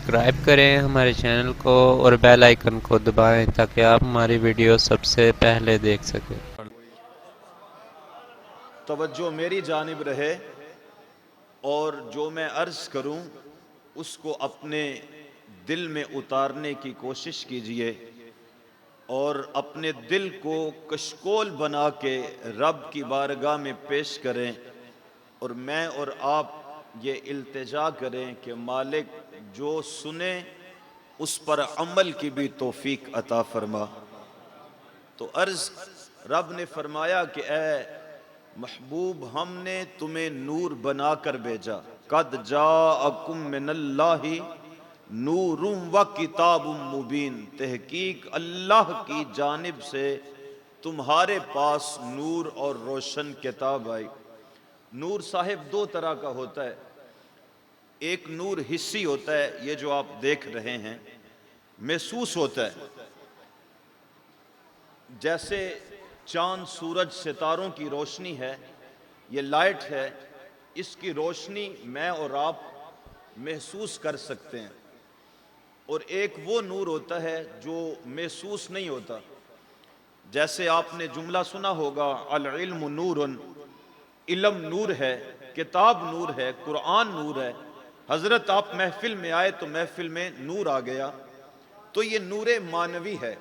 Subscribe کریں ہمارے channel کو اور بیل آئیکن کو دبائیں تاکہ آپ ہماری ویڈیو سب سے پہلے دیکھ سکیں۔ توجہ میری جانب رہے اور جو میں عرض کروں اس کو اپنے دل میں اتارنے کی کوشش کیجئے اور اپنے دل کو کشکول بنا کے رب کی بارگاہ میں پیش کریں، اور میں اور آپ یہ التجا کریں کہ مالک جو سنے اس پر عمل کی بھی توفیق عطا فرما۔ تو عرض رب نے فرمایا کہ اے محبوب ہم نے تمہیں نور بنا کر بھیجا، قد جاءکم من اللہ نور و کتاب مبین، تحقیق اللہ کی جانب سے تمہارے پاس نور اور روشن کتاب آئی۔ نور صاحب دو طرح کا ہوتا ہے، ایک نور حسی ہوتا ہے، یہ جو آپ دیکھ رہے ہیں محسوس ہوتا ہے، جیسے چاند سورج ستاروں کی روشنی ہے، یہ لائٹ ہے، اس کی روشنی میں اور آپ محسوس کر سکتے ہیں۔ اور ایک وہ نور ہوتا ہے جو محسوس نہیں ہوتا، جیسے آپ نے جملہ سنا ہوگا العلم نور، علم نور ہے، کتاب نور ہے، قرآن نور ہے۔ حضرت آپ محفل میں آئے تو محفل میں نور آ گیا، تو یہ نور معنوی ہے۔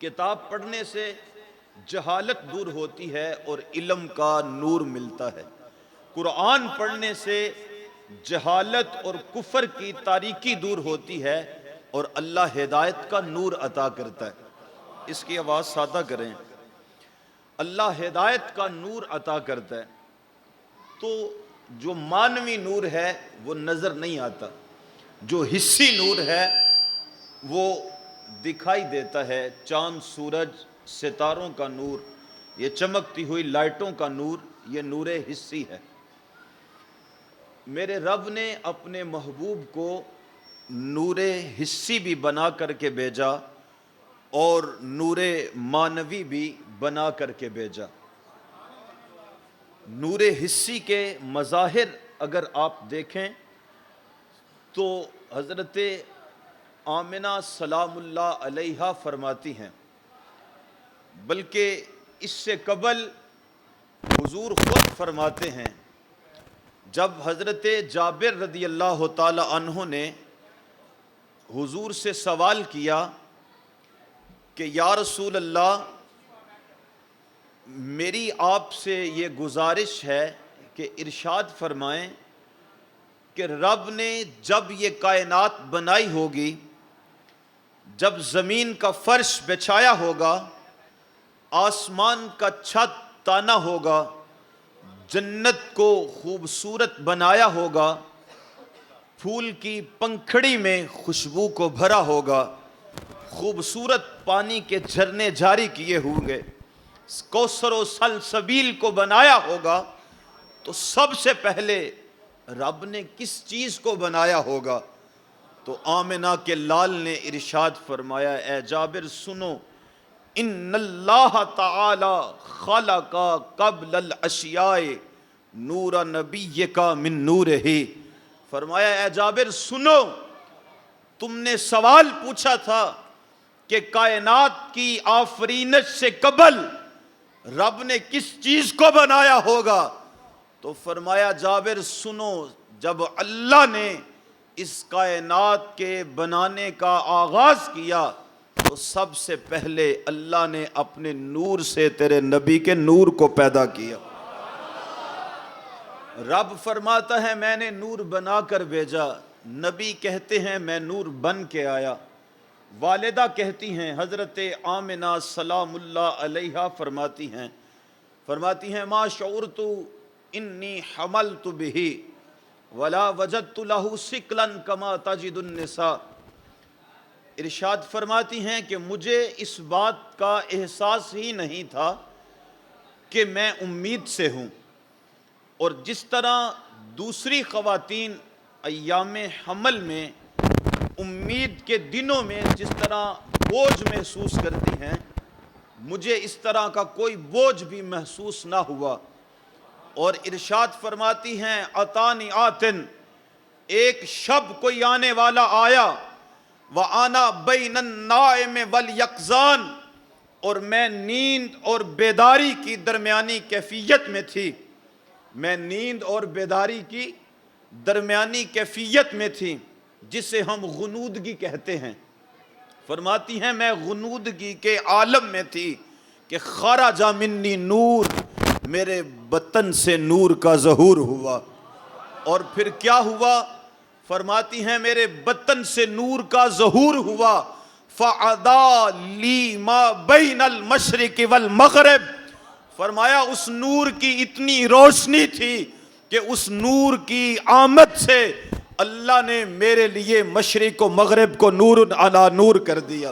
کتاب پڑھنے سے جہالت دور ہوتی ہے اور علم کا نور ملتا ہے، قرآن پڑھنے سے جہالت اور کفر کی تاریکی دور ہوتی ہے اور اللہ ہدایت کا نور عطا کرتا ہے۔ اس کی آواز سادہ کریں، اللہ ہدایت کا نور عطا کرتا ہے۔ تو جو معنوی نور ہے وہ نظر نہیں آتا، جو حسی نور ہے وہ دکھائی دیتا ہے، چاند سورج ستاروں کا نور، یہ چمکتی ہوئی لائٹوں کا نور، یہ نور حسی ہے۔ میرے رب نے اپنے محبوب کو نور حسی بھی بنا کر کے بھیجا اور نور معنوی بھی بنا کر کے بھیجا۔ نور حسی کے مظاہر اگر آپ دیکھیں تو حضرت آمنہ سلام اللہ علیہا فرماتی ہیں، بلکہ اس سے قبل حضور خود فرماتے ہیں، جب حضرت جابر رضی اللہ تعالی عنہ نے حضور سے سوال کیا کہ یا رسول اللہ میری آپ سے یہ گزارش ہے کہ ارشاد فرمائیں کہ رب نے جب یہ کائنات بنائی ہوگی، جب زمین کا فرش بچھایا ہوگا، آسمان کا چھت تانا ہوگا، جنت کو خوبصورت بنایا ہوگا، پھول کی پنکھڑی میں خوشبو کو بھرا ہوگا، خوبصورت پانی کے جھرنے جاری کیے ہوں گے، کوثر و سلسبیل کو بنایا ہوگا، تو سب سے پہلے رب نے کس چیز کو بنایا ہوگا؟ تو آمنہ کے لال نے ارشاد فرمایا، اے جابر سنو، ان اللہ تعالی خلق قبل الاشیاء نور نبیک من نورہ۔ فرمایا اے جابر سنو، تم نے سوال پوچھا تھا کہ کائنات کی آفرینش سے قبل رب نے کس چیز کو بنایا ہوگا، تو فرمایا جابر سنو، جب اللہ نے اس کائنات کے بنانے کا آغاز کیا تو سب سے پہلے اللہ نے اپنے نور سے تیرے نبی کے نور کو پیدا کیا۔ رب فرماتا ہے میں نے نور بنا کر بھیجا، نبی کہتے ہیں میں نور بن کے آیا، والدہ کہتی ہیں حضرت آمنہ سلام اللہ علیہا فرماتی ہیں ما شعرت انی حملت بہ ولا وجدت لہ ثقلا کما تجد النساء۔ ارشاد فرماتی ہیں کہ مجھے اس بات کا احساس ہی نہیں تھا کہ میں امید سے ہوں، اور جس طرح دوسری خواتین ایام حمل میں امید کے دنوں میں جس طرح بوجھ محسوس کرتی ہیں، مجھے اس طرح کا کوئی بوجھ بھی محسوس نہ ہوا۔ اور ارشاد فرماتی ہیں عطانی آتن، ایک شب کوئی آنے والا آیا وَأَنَا بَيْنَ النَّائِمِ وَالْيَقْظَانِ، اور میں نیند اور بیداری کی درمیانی کیفیت میں تھی، میں نیند اور بیداری کی درمیانی کیفیت میں تھی، جسے ہم غنودگی کہتے ہیں۔ فرماتی ہیں میں غنودگی کے عالم میں تھی کہ خرج منی نور، میرے بطن سے نور کا ظہور ہوا۔ اور پھر کیا ہوا؟ فرماتی ہیں میرے بطن سے نور کا ظہور ہوا، فَعَدَا لِي مَا بَيْنَ الْمَشْرِقِ وَالْمَغْرِبِ، فرمایا اس نور کی اتنی روشنی تھی کہ اس نور کی آمد سے اللہ نے میرے لیے مشرق و مغرب کو نور علی نور کر دیا۔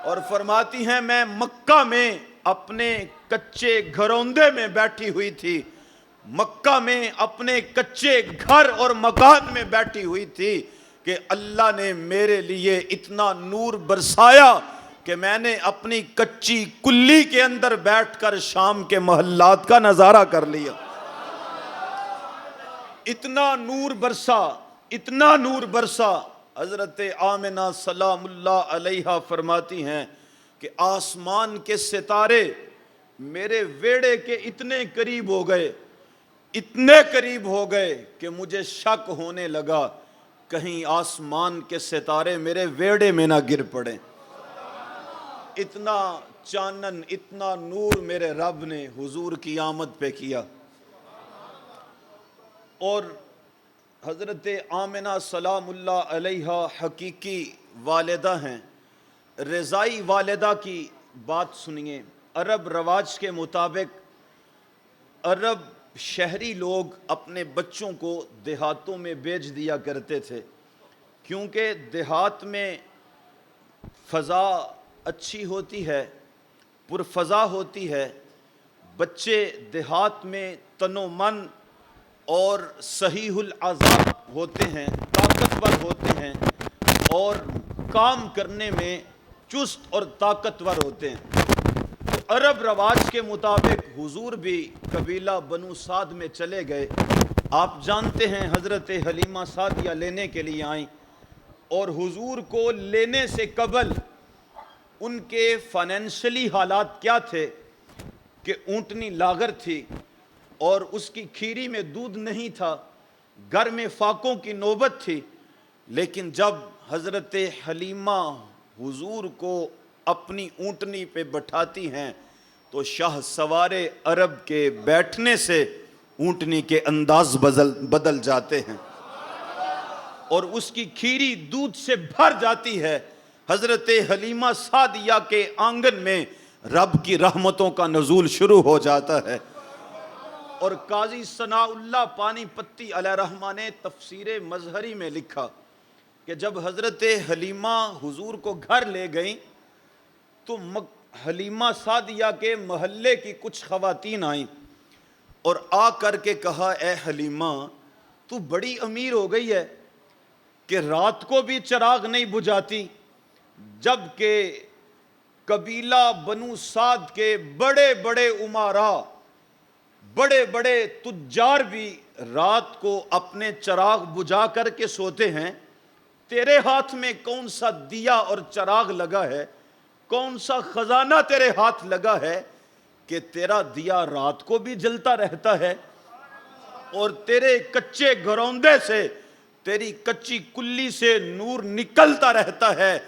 اور فرماتی ہیں میں مکہ میں اپنے کچے گھروندے میں بیٹھی ہوئی تھی، مکہ میں اپنے کچے گھر اور مکان میں بیٹھی ہوئی تھی کہ اللہ نے میرے لیے اتنا نور برسایا کہ میں نے اپنی کچی کلی کے اندر بیٹھ کر شام کے محلات کا نظارہ کر لیا۔ اتنا نور برسا، اتنا نور برسا۔ حضرت آمنہ سلام اللہ علیہا فرماتی ہیں کہ آسمان کے ستارے میرے ویڑے کے اتنے قریب ہو گئے، اتنے قریب ہو گئے کہ مجھے شک ہونے لگا کہیں آسمان کے ستارے میرے ویڑے میں نہ گر پڑیں۔ اتنا چانن، اتنا نور میرے رب نے حضور کی آمد پہ کیا۔ اور حضرت آمنہ سلام اللہ علیہا حقیقی والدہ ہیں۔ رضائی والدہ کی بات سنیے۔ عرب رواج کے مطابق عرب شہری لوگ اپنے بچوں کو دیہاتوں میں بیچ دیا کرتے تھے، کیونکہ دیہات میں فضا اچھی ہوتی ہے، پرفضا ہوتی ہے، بچے دیہات میں تن و من اور صحیح الاعضاء ہوتے ہیں، طاقتور ہوتے ہیں اور کام کرنے میں چست اور طاقتور ہوتے ہیں۔ تو عرب رواج کے مطابق حضور بھی قبیلہ بنو سعد میں چلے گئے۔ آپ جانتے ہیں حضرت حلیمہ سعدیہ لینے کے لیے آئیں، اور حضور کو لینے سے قبل ان کے فائنینشلی حالات کیا تھے کہ اونٹنی لاغر تھی اور اس کی کھیری میں دودھ نہیں تھا، گھر میں فاقوں کی نوبت تھی۔ لیکن جب حضرت حلیمہ حضور کو اپنی اونٹنی پہ بٹھاتی ہیں تو شاہ سوار عرب کے بیٹھنے سے اونٹنی کے انداز بدل جاتے ہیں اور اس کی کھیری دودھ سے بھر جاتی ہے۔ حضرت حلیمہ سعدیہ کے آنگن میں رب کی رحمتوں کا نزول شروع ہو جاتا ہے۔ اور قاضی ثناء اللہ پانی پتی علیہ رحمہ نے تفسیر مظہری میں لکھا کہ جب حضرت حلیمہ حضور کو گھر لے گئیں تو حلیمہ سعدیہ کے محلے کی کچھ خواتین آئیں اور آ کر کے کہا اے حلیمہ تو بڑی امیر ہو گئی ہے کہ رات کو بھی چراغ نہیں بجھاتی، جبکہ قبیلہ بنو سعد کے بڑے بڑے امراء، بڑے بڑے تجار بھی رات کو اپنے چراغ بجھا کر کے سوتے ہیں، تیرے ہاتھ میں کون سا دیا اور چراغ لگا ہے، کون سا خزانہ تیرے ہاتھ لگا ہے کہ تیرا دیا رات کو بھی جلتا رہتا ہے اور تیرے کچے گھروندے سے، تیری کچی کلی سے نور نکلتا رہتا ہے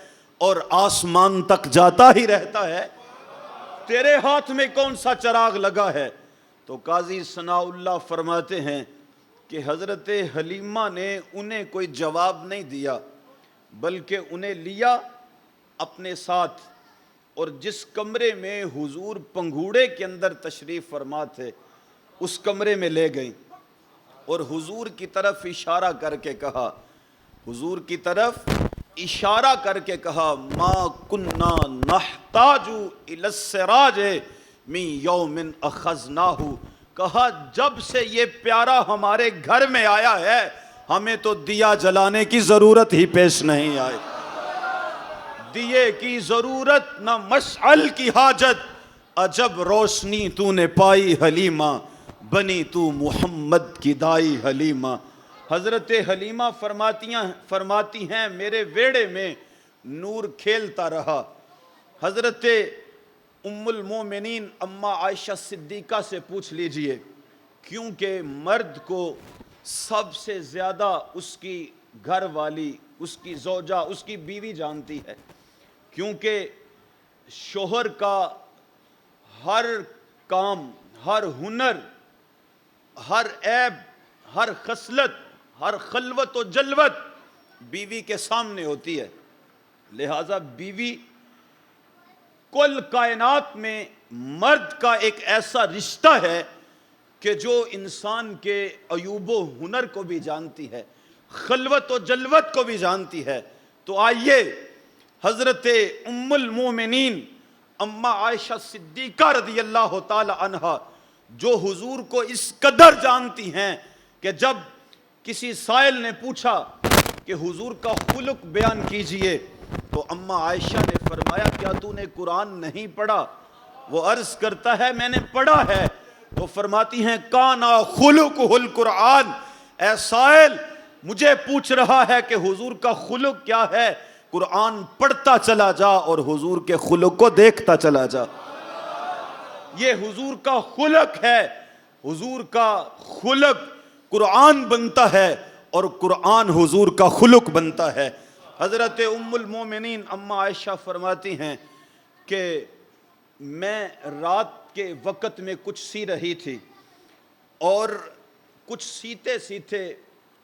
اور آسمان تک جاتا ہی رہتا ہے، تیرے ہاتھ میں کون سا چراغ لگا ہے؟ تو قاضی ثناء اللہ فرماتے ہیں کہ حضرت حلیمہ نے انہیں کوئی جواب نہیں دیا، بلکہ انہیں لیا اپنے ساتھ اور جس کمرے میں حضور پنگھوڑے کے اندر تشریف فرما تھے اس کمرے میں لے گئیں اور حضور کی طرف اشارہ کر کے کہا، حضور کی طرف اشارہ کر کے کہا ما کننا نحتاج الی السراج من یوم اخذناہ، کہا جب سے یہ پیارا ہمارے گھر میں آیا ہے ہمیں تو دیا جلانے کی ضرورت ہی پیش نہیں آئی، دیے کی ضرورت نہ مشعل کی حاجت، عجب روشنی تو نے پائی حلیمہ، بنی تو محمد کی دائی حلیمہ۔ حضرت حلیمہ فرماتی ہیں میرے ویڑے میں نور کھیلتا رہا۔ حضرت ام المومنین اماں عائشہ صدیقہ سے پوچھ لیجئے، کیونکہ مرد کو سب سے زیادہ اس کی گھر والی، اس کی زوجہ، اس کی بیوی جانتی ہے، کیونکہ شوہر کا ہر کام، ہر ہنر، ہر عیب، ہر خصلت، ہر خلوت و جلوت بیوی کے سامنے ہوتی ہے۔ لہذا بیوی کل کائنات میں مرد کا ایک ایسا رشتہ ہے کہ جو انسان کے عیوب و ہنر کو بھی جانتی ہے، خلوت و جلوت کو بھی جانتی ہے۔ تو آئیے حضرت ام المومنین اماں عائشہ صدیقہ رضی اللہ تعالی عنہا، جو حضور کو اس قدر جانتی ہیں کہ جب کسی سائل نے پوچھا کہ حضور کا خلق بیان کیجئے تو اماں عائشہ نے فرمایا کیا تو نے قرآن نہیں پڑھا؟ وہ عرض کرتا ہے میں نے پڑھا ہے۔ وہ فرماتی ہیں کانا خلقہ القرآن، اے سائل مجھے پوچھ رہا ہے کہ حضور کا خلق کیا ہے، قرآن پڑھتا چلا جا اور حضور کے خلق کو دیکھتا چلا جا۔ یہ حضور کا خلق ہے، حضور کا خلق قرآن بنتا ہے اور قرآن حضور کا خلق بنتا ہے۔ حضرت ام المومنین اماں عائشہ فرماتی ہیں کہ میں رات کے وقت میں کچھ سی رہی تھی اور کچھ سیتے سیتے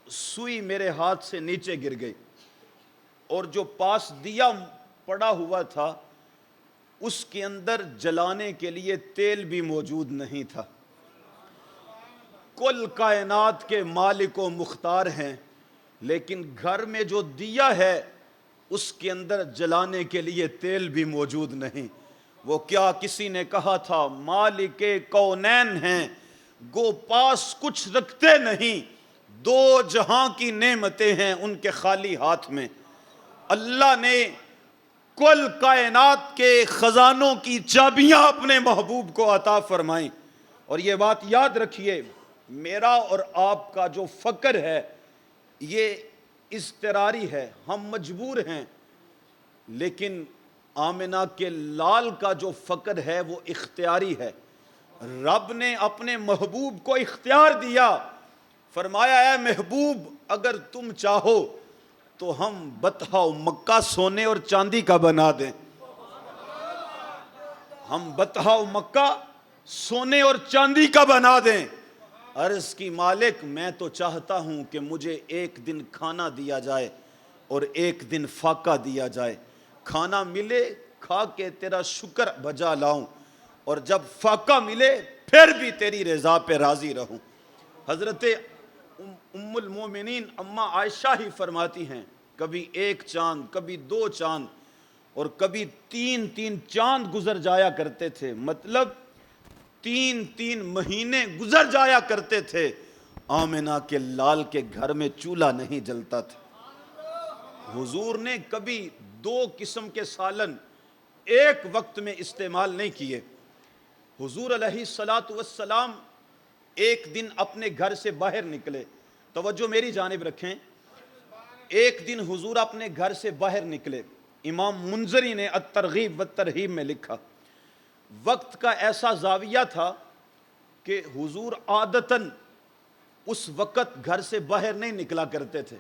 سوئی میرے ہاتھ سے نیچے گر گئی، اور جو پاس دیا پڑا ہوا تھا اس کے اندر جلانے کے لیے تیل بھی موجود نہیں تھا۔ کل کائنات کے مالک و مختار ہیں، لیکن گھر میں جو دیا ہے اس کے اندر جلانے کے لیے تیل بھی موجود نہیں۔ وہ کیا کسی نے کہا تھا مالک کونین ہیں گو پاس کچھ رکھتے نہیں، دو جہاں کی نعمتیں ہیں ان کے خالی ہاتھ میں۔ اللہ نے کل کائنات کے خزانوں کی چابیاں اپنے محبوب کو عطا فرمائیں۔ اور یہ بات یاد رکھیے، میرا اور آپ کا جو فقر ہے یہ اضطراری ہے، ہم مجبور ہیں، لیکن آمنہ کے لال کا جو فقر ہے وہ اختیاری ہے۔ رب نے اپنے محبوب کو اختیار دیا، فرمایا اے محبوب اگر تم چاہو تو ہم بطحہ و مکہ سونے اور چاندی کا بنا دیں، ہم بطحہ و مکہ سونے اور چاندی کا بنا دیں۔ عرض کی مالک میں تو چاہتا ہوں کہ مجھے ایک دن کھانا دیا جائے اور ایک دن فاقہ دیا جائے، کھانا ملے کھا کے تیرا شکر بجا لاؤں، اور جب فاقہ ملے پھر بھی تیری رضا پہ راضی رہوں۔ حضرت ام المومنین اماں عائشہ ہی فرماتی ہیں کبھی ایک چاند، کبھی دو چاند، اور کبھی تین تین چاند گزر جایا کرتے تھے، مطلب تین تین مہینے گزر جایا کرتے تھے، آمنہ کے لال کے گھر میں چولہا نہیں جلتا تھا۔ حضور نے کبھی دو قسم کے سالن ایک وقت میں استعمال نہیں کیے۔ حضور علیہ السلام ایک دن اپنے گھر سے باہر نکلے، توجہ میری جانب رکھیں، ایک دن حضور اپنے گھر سے باہر نکلے، امام منذری نے الترغیب والترہیب میں لکھا، وقت کا ایسا زاویہ تھا کہ حضور عادتاً اس وقت گھر سے باہر نہیں نکلا کرتے تھے،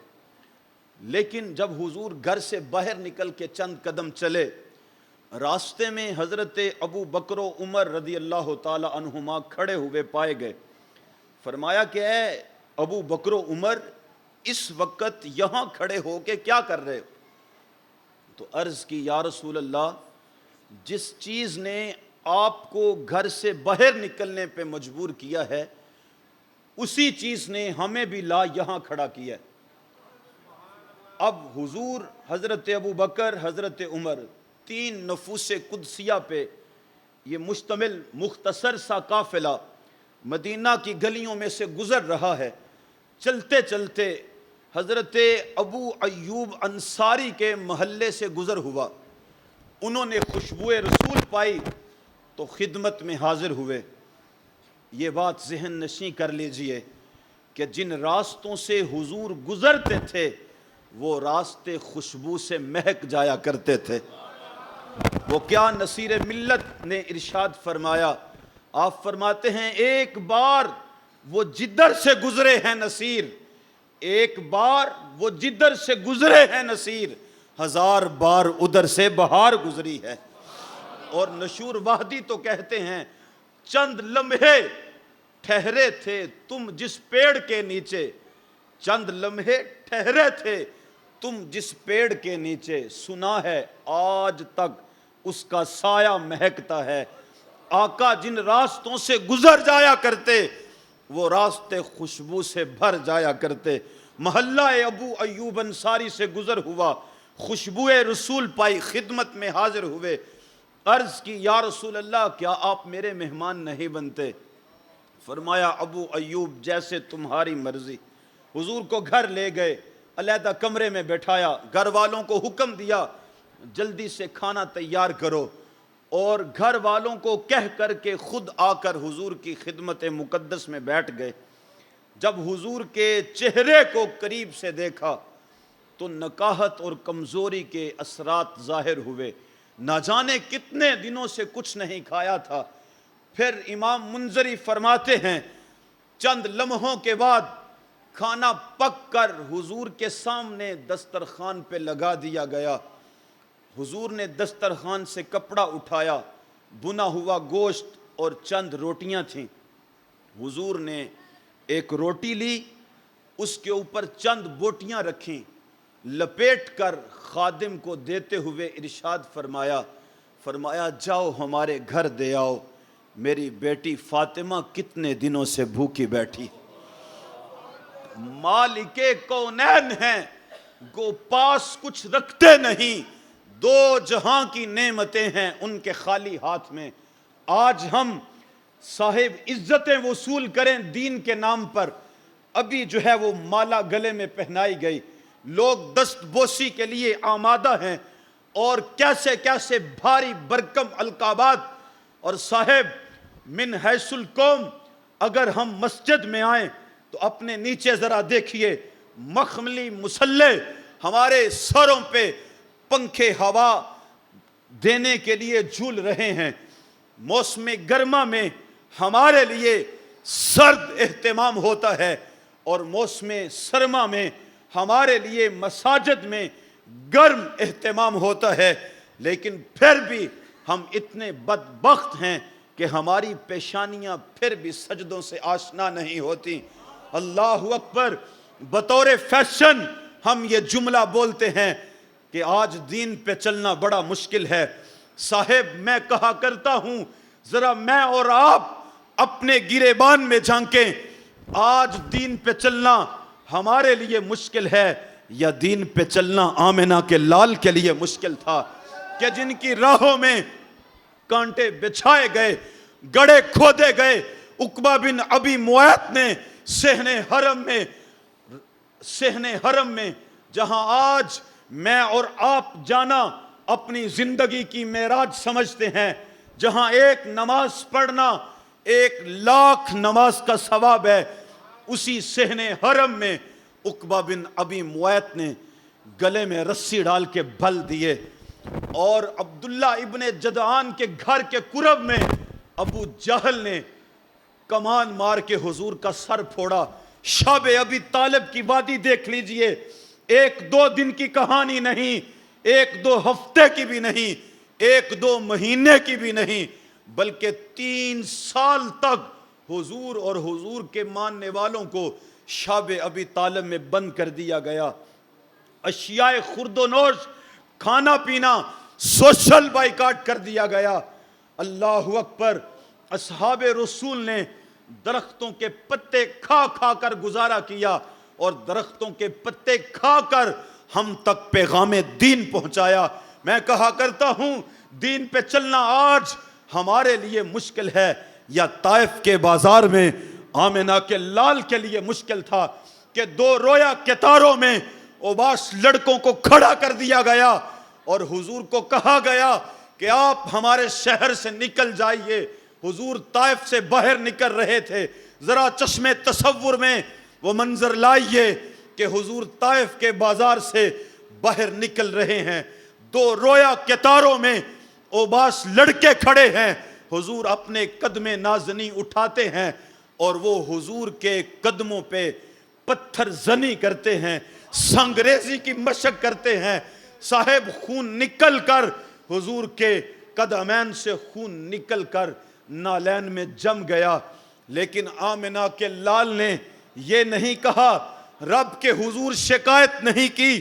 لیکن جب حضور گھر سے باہر نکل کے چند قدم چلے، راستے میں حضرت ابو بکر و عمر رضی اللہ تعالی عنہما کھڑے ہوئے پائے گئے۔ فرمایا کہ اے ابو بکر و عمر اس وقت یہاں کھڑے ہو کے کیا کر رہے ہو؟ تو عرض کی یا رسول اللہ جس چیز نے آپ کو گھر سے باہر نکلنے پہ مجبور کیا ہے اسی چیز نے ہمیں بھی لا یہاں کھڑا کیا ہے۔ اب حضور، حضرت ابو بکر، حضرت عمر، تین نفوس قدسیہ پہ یہ مشتمل مختصر سا قافلہ مدینہ کی گلیوں میں سے گزر رہا ہے۔ چلتے چلتے حضرت ابو ایوب انصاری کے محلے سے گزر ہوا، انہوں نے خوشبوئے رسول پائی تو خدمت میں حاضر ہوئے۔ یہ بات ذہن نشیں کر لیجئے، کہ جن راستوں سے حضور گزرتے تھے وہ راستے خوشبو سے مہک جایا کرتے تھے۔ وہ کیا نصیر ملت نے ارشاد فرمایا، آپ فرماتے ہیں ایک بار وہ جدھر سے گزرے ہیں نصیر، ایک بار وہ جدھر سے گزرے ہیں نصیر، ہزار بار ادھر سے بہار گزری ہے۔ اور نشور وحدی تو کہتے ہیں چند لمحے ٹھہرے تھے تم جس پیڑ کے نیچے، چند لمحے ٹھہرے تھے تم جس پیڑ کے نیچے، سنا ہے آج تک اس کا سایہ مہکتا ہے۔ آقا جن راستوں سے گزر جایا کرتے وہ راستے خوشبو سے بھر جایا کرتے۔ محلہ ابو ایوب انصاری سے گزر ہوا، خوشبو رسول پائی، خدمت میں حاضر ہوئے، عرض کی یا رسول اللہ کیا آپ میرے مہمان نہیں بنتے؟ فرمایا ابو ایوب جیسے تمہاری مرضی۔ حضور کو گھر لے گئے، علیحدہ کمرے میں بٹھایا، گھر والوں کو حکم دیا جلدی سے کھانا تیار کرو، اور گھر والوں کو کہہ کر کے خود آ کر حضور کی خدمت مقدس میں بیٹھ گئے۔ جب حضور کے چہرے کو قریب سے دیکھا تو نکاہت اور کمزوری کے اثرات ظاہر ہوئے، نہ جانے کتنے دنوں سے کچھ نہیں کھایا تھا۔ پھر امام منذری فرماتے ہیں چند لمحوں کے بعد کھانا پک کر حضور کے سامنے دسترخوان پہ لگا دیا گیا۔ حضور نے دسترخوان سے کپڑا اٹھایا، بنا ہوا گوشت اور چند روٹیاں تھیں۔ حضور نے ایک روٹی لی، اس کے اوپر چند بوٹیاں رکھیں، لپیٹ کر خادم کو دیتے ہوئے ارشاد فرمایا جاؤ ہمارے گھر دے آؤ، میری بیٹی فاطمہ کتنے دنوں سے بھوکی بیٹھی۔ مالک کونین ہیں گو پاس کچھ رکھتے نہیں، دو جہاں کی نعمتیں ہیں ان کے خالی ہاتھ میں۔ آج ہم صاحب عزتیں وصول کریں دین کے نام پر، ابھی جو ہے وہ مالا گلے میں پہنائی گئی، لوگ دست بوسی کے لیے آمادہ ہیں، اور کیسے کیسے بھاری برکم القابات۔ اور صاحب من حیث القوم اگر ہم مسجد میں آئیں تو اپنے نیچے ذرا دیکھیے، مخملی مسلح ہمارے سروں پہ پنکھے ہوا دینے کے لیے جھول رہے ہیں۔ موسم گرما میں ہمارے لیے سرد اہتمام ہوتا ہے، اور موسم سرما میں ہمارے لیے مساجد میں گرم اہتمام ہوتا ہے، لیکن پھر بھی ہم اتنے بدبخت ہیں کہ ہماری پیشانیاں پھر بھی سجدوں سے آشنا نہیں ہوتی۔ اللہ اکبر، بطور فیشن ہم یہ جملہ بولتے ہیں کہ آج دین پہ چلنا بڑا مشکل ہے۔ صاحب میں کہا کرتا ہوں ذرا میں اور آپ اپنے گریبان میں جھانکیں، آج دین پہ چلنا ہمارے لیے مشکل ہے یا دین پہ چلنا آمنہ کے لال کے لیے مشکل تھا، کہ جن کی راہوں میں کانٹے بچھائے گئے، گڑھے کھودے گئے۔ عقبہ بن ابی معیط نے صحن حرم میں جہاں آج میں اور آپ جانا اپنی زندگی کی معراج سمجھتے ہیں، جہاں ایک نماز پڑھنا 1,00,000 نماز کا ثواب ہے، اسی صحن حرم میں عقبہ بن ابی معیط نے گلے میں رسی ڈال کے بھل دیے، اور عبداللہ ابن جدعان کے گھر کے قرب میں ابو جہل نے کمان مار کے حضور کا سر پھوڑا۔ شاب ابی طالب کی وادی دیکھ لیجئے، 1-2 دن کی کہانی نہیں، 1-2 ہفتے کی بھی نہیں، 1-2 مہینے کی بھی نہیں، بلکہ 3 سال تک حضور اور حضور کے ماننے والوں کو شاب ابی طالب میں بند کر دیا گیا۔ اشیاء خورد و نوش، کھانا پینا، سوشل بائیکاٹ کر دیا گیا۔ اللہ اکبر، اصحاب رسول نے درختوں کے پتے کھا کھا کر گزارا کیا، اور درختوں کے پتے کھا کر ہم تک پیغام دین پہنچایا۔ میں کہا کرتا ہوں دین پہ چلنا آج ہمارے لیے مشکل ہے، یا طائف کے بازار میں آمنہ کے لال کے لیے مشکل تھا کہ 2 رویا کتاروں میں اوباش لڑکوں کو کھڑا کر دیا گیا، اور حضور کو کہا گیا کہ آپ ہمارے شہر سے نکل جائیے۔ حضور طائف سے باہر نکل رہے تھے، ذرا چشم تصور میں وہ منظر لائیے کہ حضور طائف کے بازار سے باہر نکل رہے ہیں، دو رویا کتاروں میں اوباش لڑکے کھڑے ہیں، حضور اپنے قدم نازنی اٹھاتے ہیں اور وہ حضور کے قدموں پہ پتھر زنی کرتے ہیں، سنگریزی کی مشق کرتے ہیں۔ صاحب خون نکل کر حضور کے قدمین سے خون نکل کر نالین میں جم گیا، لیکن آمنہ کے لال نے یہ نہیں کہا، رب کے حضور شکایت نہیں کی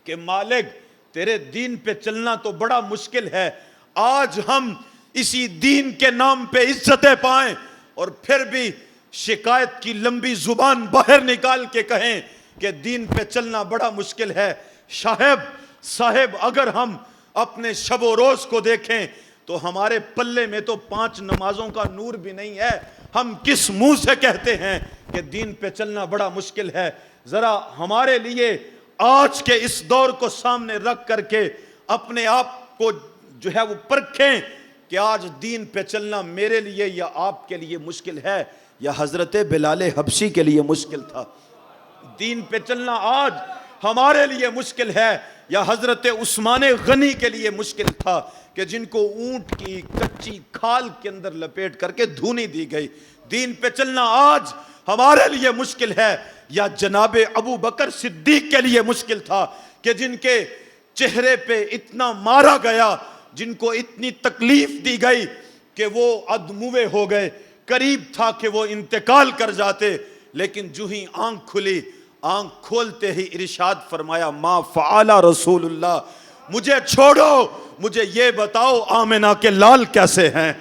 کہ مالک تیرے دین پہ چلنا تو بڑا مشکل ہے، آج ہم اسی دین کے نام پہ عزتیں پائیں اور پھر بھی شکایت کی لمبی زبان باہر نکال کے کہیں کہ دین پہ چلنا بڑا مشکل ہے۔ صاحب اگر ہم اپنے شب و روز کو دیکھیں تو ہمارے پلے میں تو 5 نمازوں کا نور بھی نہیں ہے، ہم کس منہ سے کہتے ہیں کہ دین پہ چلنا بڑا مشکل ہے؟ ذرا ہمارے لیے آج کے اس دور کو سامنے رکھ کر کے اپنے آپ کو جو ہے وہ پرکھیں کہ آج دین پہ چلنا میرے لیے یا آپ کے لیے مشکل ہے، یا حضرت بلال حبشی کے لیے مشکل تھا؟ دین پہ چلنا آج ہمارے لیے مشکل ہے یا حضرت عثمان غنی کے لیے مشکل تھا کہ جن کو اونٹ کی کچی کھال کے اندر لپیٹ کر کے دھونی دی گئی؟ دین پہ چلنا آج ہمارے لیے مشکل ہے یا جناب ابو بکر صدیق کے لیے مشکل تھا کہ جن کے چہرے پہ اتنا مارا گیا، جن کو اتنی تکلیف دی گئی کہ وہ ادموے ہو گئے، قریب تھا کہ وہ انتقال کر جاتے، لیکن جو ہی آنکھ کھلی، آنکھ کھولتے ہی ارشاد فرمایا ما فعل رسول اللہ، مجھے چھوڑو، مجھے یہ بتاؤ آمنہ کے لال کیسے ہیں،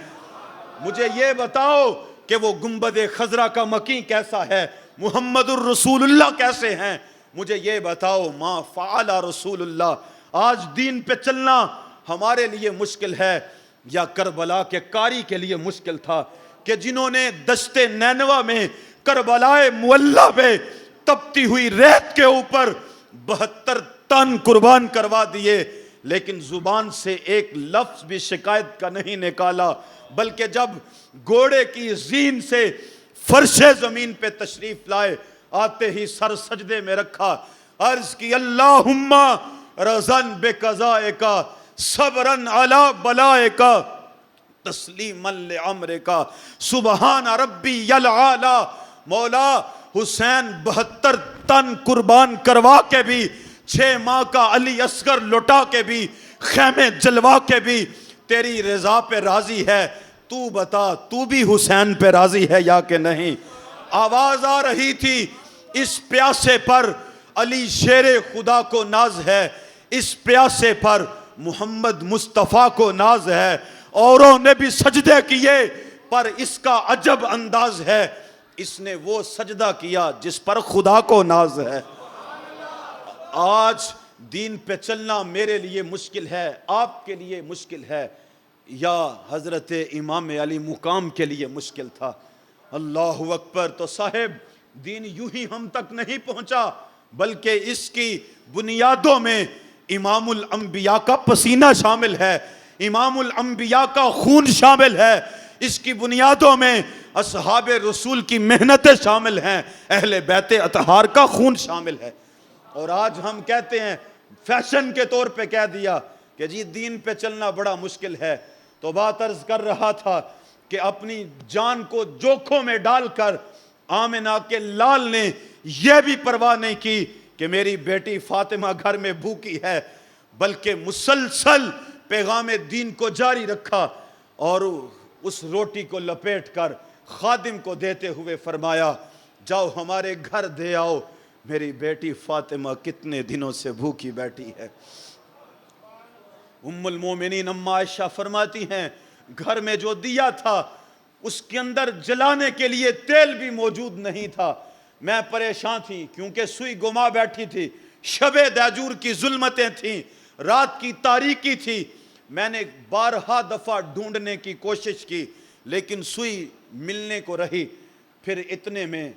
مجھے یہ بتاؤ کہ وہ گنبد خضرا کا مکیں کیسا ہے، محمد الرسول اللہ کیسے ہیں، مجھے یہ بتاؤ ما فعل رسول اللہ۔ آج دین پہ چلنا ہمارے لیے مشکل ہے یا کربلا کے قاری کے لیے مشکل تھا کہ جنہوں نے دشت نینوا میں کربلائے معلیٰ پہ تپتی ہوئی ریت کے اوپر 72 تن قربان کروا دیے، لیکن زبان سے ایک لفظ بھی شکایت کا نہیں نکالا، بلکہ جب گھوڑے کی زین سے فرش زمین پہ تشریف لائے، آتے ہی سر سجدے میں رکھا، عرض کی اللہم رضن بقضائک صبرن علی بلائک تسلیما لعمرک سبحان ربی العالی۔ مولا حسین 72 تن قربان کروا کے بھی، 6 ماہ کا علی اصغر لٹا کے بھی، خیمے جلوا کے بھی تیری رضا پہ راضی ہے، تو بتا تو بھی حسین پہ راضی ہے یا کہ نہیں؟ آواز آ رہی تھی اس پیاسے پر علی شیر خدا کو ناز ہے، اس پیاسے پر محمد مصطفیٰ کو ناز ہے، اوروں نے بھی سجدے کیے پر اس کا عجب انداز ہے، اس نے وہ سجدہ کیا جس پر خدا کو ناز ہے۔ آج دین پہ چلنا میرے لیے مشکل ہے، آپ کے لیے مشکل ہے، یا حضرت امام علی مقام کے لیے مشکل تھا؟ اللہ اکبر۔ تو صاحب دین یوں ہی ہم تک نہیں پہنچا، بلکہ اس کی بنیادوں میں امام الانبیاء کا پسینہ شامل ہے، امام الانبیاء کا خون شامل ہے، اس کی بنیادوں میں اصحاب رسول کی محنتیں شامل ہیں، اہل بیت اطہار کا خون شامل ہے۔ اور آج ہم کہتے ہیں، فیشن کے طور پہ کہہ دیا کہ جی دین پہ چلنا بڑا مشکل ہے، تو بات عرض کر رہا تھا کہ اپنی جان کو جوکھوں میں ڈال کر آمنہ کے لال نے یہ بھی پرواہ نہیں کی کہ میری بیٹی فاطمہ گھر میں بھوکی ہے، بلکہ مسلسل پیغام دین کو جاری رکھا اور اس روٹی کو لپیٹ کر خادم کو دیتے ہوئے فرمایا جاؤ ہمارے گھر دے آؤ، میری بیٹی فاطمہ کتنے دنوں سے بھوکی بیٹھی ہے۔ ام المومنین اما عائشہ فرماتی ہیں گھر میں جو دیا تھا اس کے اندر جلانے کے لیے تیل بھی موجود نہیں تھا، میں پریشان تھی کیونکہ سوئی گما بیٹھی تھی، شب دیجور کی ظلمتیں تھیں، رات کی تاریکی تھی، میں نے بارہا دفعہ ڈھونڈنے کی کوشش کی لیکن سوئی ملنے کو رہی۔ پھر اتنے میں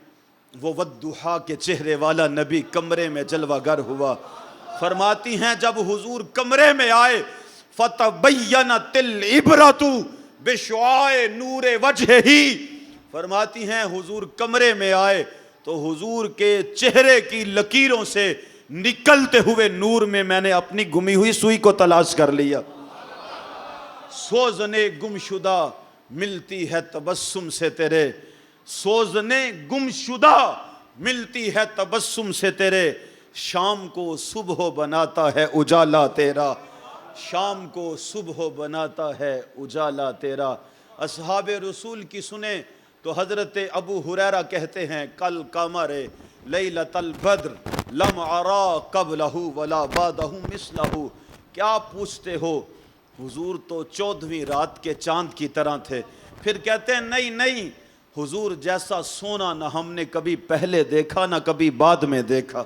وہ والضحیٰ کے چہرے والا نبی کمرے میں جلوہ گر ہوا۔ فرماتی ہیں جب حضور کمرے میں آئے فَتَبَيَّنَتِ الْعِبْرَةُ بِشُعَاعِ نُورِ وَجْهِهِ، فرماتی ہیں حضور کمرے میں آئے تو حضور کے چہرے کی لکیروں سے نکلتے ہوئے نور میں میں نے اپنی گمی ہوئی سوئی کو تلاش کر لیا. سوزنے گم شدہ ملتی ہے تبسم سے تیرے, سوزنے گم شدہ ملتی ہے تبسم سے تیرے, شام کو صبح بناتا ہے اجالا تیرا, شام کو صبح بناتا ہے اجالا تیرا. اصحاب رسول کی سنیں تو حضرت ابو ہریرہ کہتے ہیں کل قمر لیلۃ البدر لم ارا قبلہ ولا بعدہ مثلہ. کیا پوچھتے ہو, حضور تو 14ویں رات کے چاند کی طرح تھے. پھر کہتے ہیں نہیں نہیں, حضور جیسا سونا نہ ہم نے کبھی پہلے دیکھا نہ کبھی بعد میں دیکھا.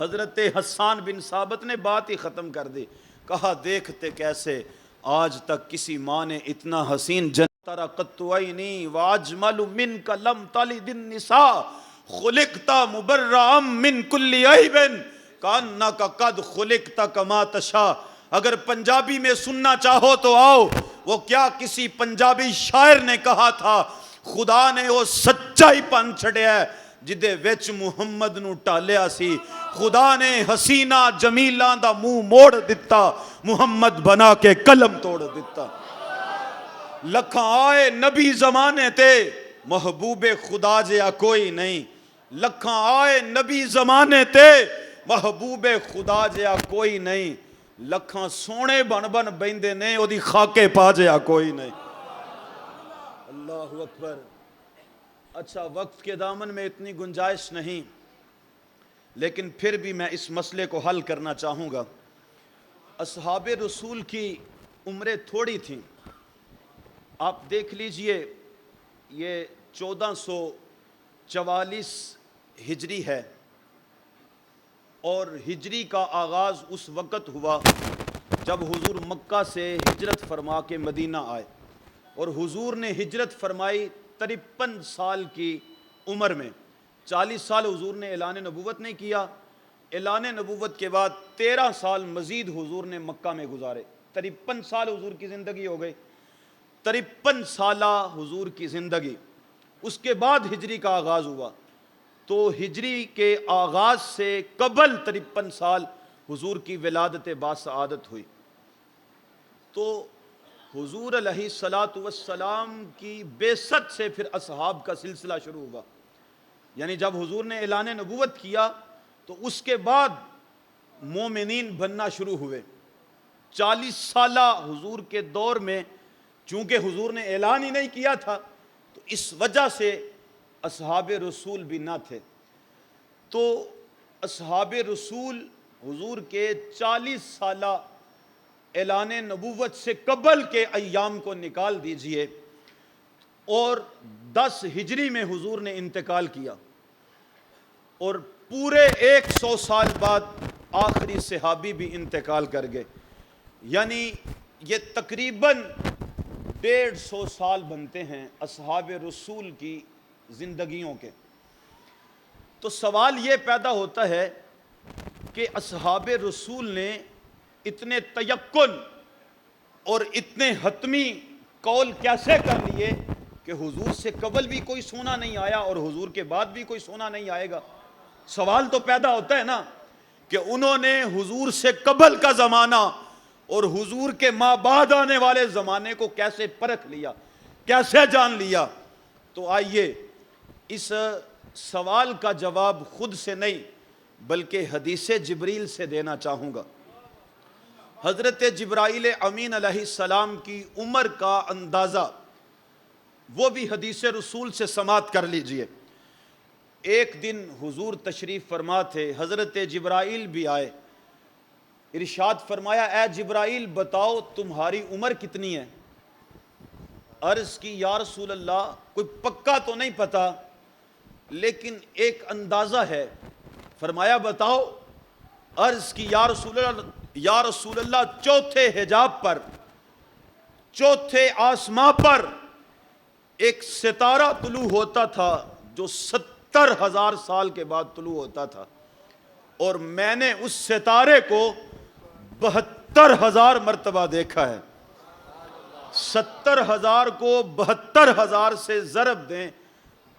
حضرت حسان بن ثابت نے بات ہی ختم کر دی, کہا دیکھتے کیسے, آج تک کسی ماں نے اتنا حسین جن ترا قط عینی واجمل منک لم تلد النساء خلقت مبرئا من کل عیب کانک قد خلقت کما تشاء. اگر پنجابی میں سننا چاہو تو آؤ, وہ کیا کسی پنجابی شاعر نے کہا تھا, خدا نے وہ سچائی پن چھڑیا ہے جدے وچ محمد نو ٹالیا سی. خدا نے حسینہ جمیلاں دا منہ موڑ دتا, محمد بنا کے قلم توڑ دتا. لکھاں آئے نبی زمانے تے محبوب خدا جیا کوئی نہیں, لکھاں آئے نبی زمانے تے محبوب خدا جیا کوئی نہیں, لکھاں سونے بن بن بیندے نے او دی خاکے پا جیا کوئی نہیں. اللہ اکبر. اچھا, وقت کے دامن میں اتنی گنجائش نہیں, لیکن پھر بھی میں اس مسئلے کو حل کرنا چاہوں گا. اصحاب رسول کی عمریں تھوڑی تھیں. آپ دیکھ لیجئے, یہ 1444 ہجری ہے, اور ہجری کا آغاز اس وقت ہوا جب حضور مکہ سے ہجرت فرما کے مدینہ آئے, اور حضور نے ہجرت فرمائی 53 سال کی عمر میں. 40 سال حضور نے اعلان نبوت نہیں کیا, اعلان نبوت کے بعد 13 سال مزید حضور نے مکہ میں گزارے. 53 سال حضور کی زندگی ہو گئی, 53 سالہ حضور کی زندگی. اس کے بعد ہجری کا آغاز ہوا, تو ہجری کے آغاز سے قبل 53 سال حضور کی ولادت باسعادت ہوئی. تو حضور علیہ السلام کی بعثت سے پھر اصحاب کا سلسلہ شروع ہوا. یعنی جب حضور نے اعلان نبوت کیا تو اس کے بعد مومنین بننا شروع ہوئے. 40 سالہ حضور کے دور میں چونکہ حضور نے اعلان ہی نہیں کیا تھا, تو اس وجہ سے اصحاب رسول بھی نہ تھے. تو اصحاب رسول حضور کے 40 سالہ اعلان نبوت سے قبل کے ایام کو نکال دیجئے, اور 10 ہجری میں حضور نے انتقال کیا, اور پورے 100 سال بعد آخری صحابی بھی انتقال کر گئے. یعنی یہ تقریباً 150 سال بنتے ہیں اصحاب رسول کی زندگیوں کے. تو سوال یہ پیدا ہوتا ہے کہ اصحاب رسول نے اتنے تیقن اور اتنے حتمی قول کیسے کر لیے کہ حضور سے قبل بھی کوئی سونا نہیں آیا اور حضور کے بعد بھی کوئی سونا نہیں آئے گا. سوال تو پیدا ہوتا ہے نا کہ انہوں نے حضور سے قبل کا زمانہ اور حضور کے ماں بعد آنے والے زمانے کو کیسے پرکھ لیا, کیسے جان لیا. تو آئیے اس سوال کا جواب خود سے نہیں بلکہ حدیث جبریل سے دینا چاہوں گا. حضرت جبرائیل امین علیہ السلام کی عمر کا اندازہ وہ بھی حدیث رسول سے سماعت کر لیجئے. ایک دن حضور تشریف فرما تھے, حضرت جبرائیل بھی آئے, ارشاد فرمایا اے جبرائیل بتاؤ تمہاری عمر کتنی ہے. عرض کی یا رسول اللہ کوئی پکا تو نہیں پتا لیکن ایک اندازہ ہے. فرمایا بتاؤ. عرض کی یا رسول اللہ چوتھے حجاب پر, چوتھے آسمان پر ایک ستارہ طلوع ہوتا تھا جو 70,000 سال کے بعد طلوع ہوتا تھا, اور میں نے اس ستارے کو 72,000 مرتبہ دیکھا ہے. 70,000 کو 72,000 سے ضرب دیں